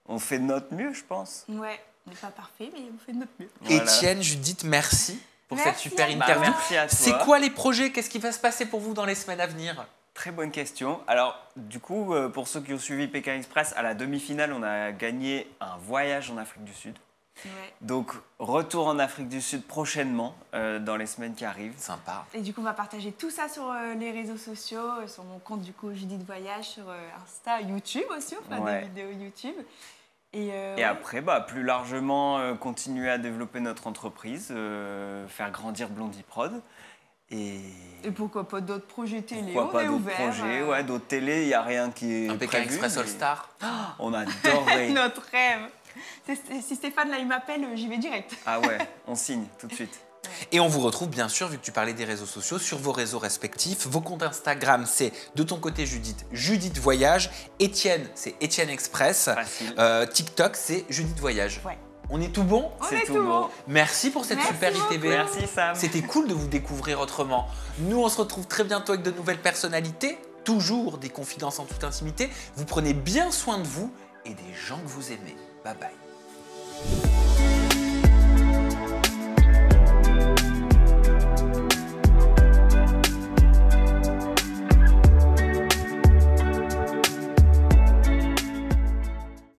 On fait de notre mieux, je pense. Ouais, on n'est pas parfait, mais on fait de notre mieux. Voilà. Étienne, Judith, merci pour cette Merci super à toi. Bah, interview. merci à toi. C'est quoi les projets? Qu'est-ce qui va se passer pour vous dans les semaines à venir? Très bonne question. Alors, du coup, pour ceux qui ont suivi Pékin Express, à la demi-finale, on a gagné un voyage en Afrique du Sud. Ouais. Donc, retour en Afrique du Sud prochainement, dans les semaines qui arrivent. Sympa. Et du coup, on va partager tout ça sur les réseaux sociaux, sur mon compte, du coup, Judith Voyage, sur Insta, YouTube aussi, on fera Ouais. des vidéos YouTube. Et Et après, bah, plus largement, continuer à développer notre entreprise, faire grandir Blondie Prod. Et pourquoi pas d'autres projets télé, pourquoi on pas est d'autres ouvert. projets, ouais, d'autres télés, il n'y a rien qui est Un Pékin prévu, Express mais All Star. On adorerait. Notre rêve. Si Stéphane, là, il m'appelle, j'y vais direct. Ah ouais, on signe tout de suite. Et on vous retrouve bien sûr, vu que tu parlais des réseaux sociaux, sur vos réseaux respectifs. Vos comptes Instagram, c'est de ton côté Judith, Judith Voyage. Étienne, c'est Étienne Express. Facile. TikTok, c'est Judith Voyage. Ouais. On est tout bon? On C'est est tout tout bon. bon. Merci pour cette Merci super beaucoup. ITV. Merci Sam. C'était cool de vous découvrir autrement. Nous, on se retrouve très bientôt avec de nouvelles personnalités. Toujours des confidences en toute intimité. Vous prenez bien soin de vous et des gens que vous aimez. Bye bye.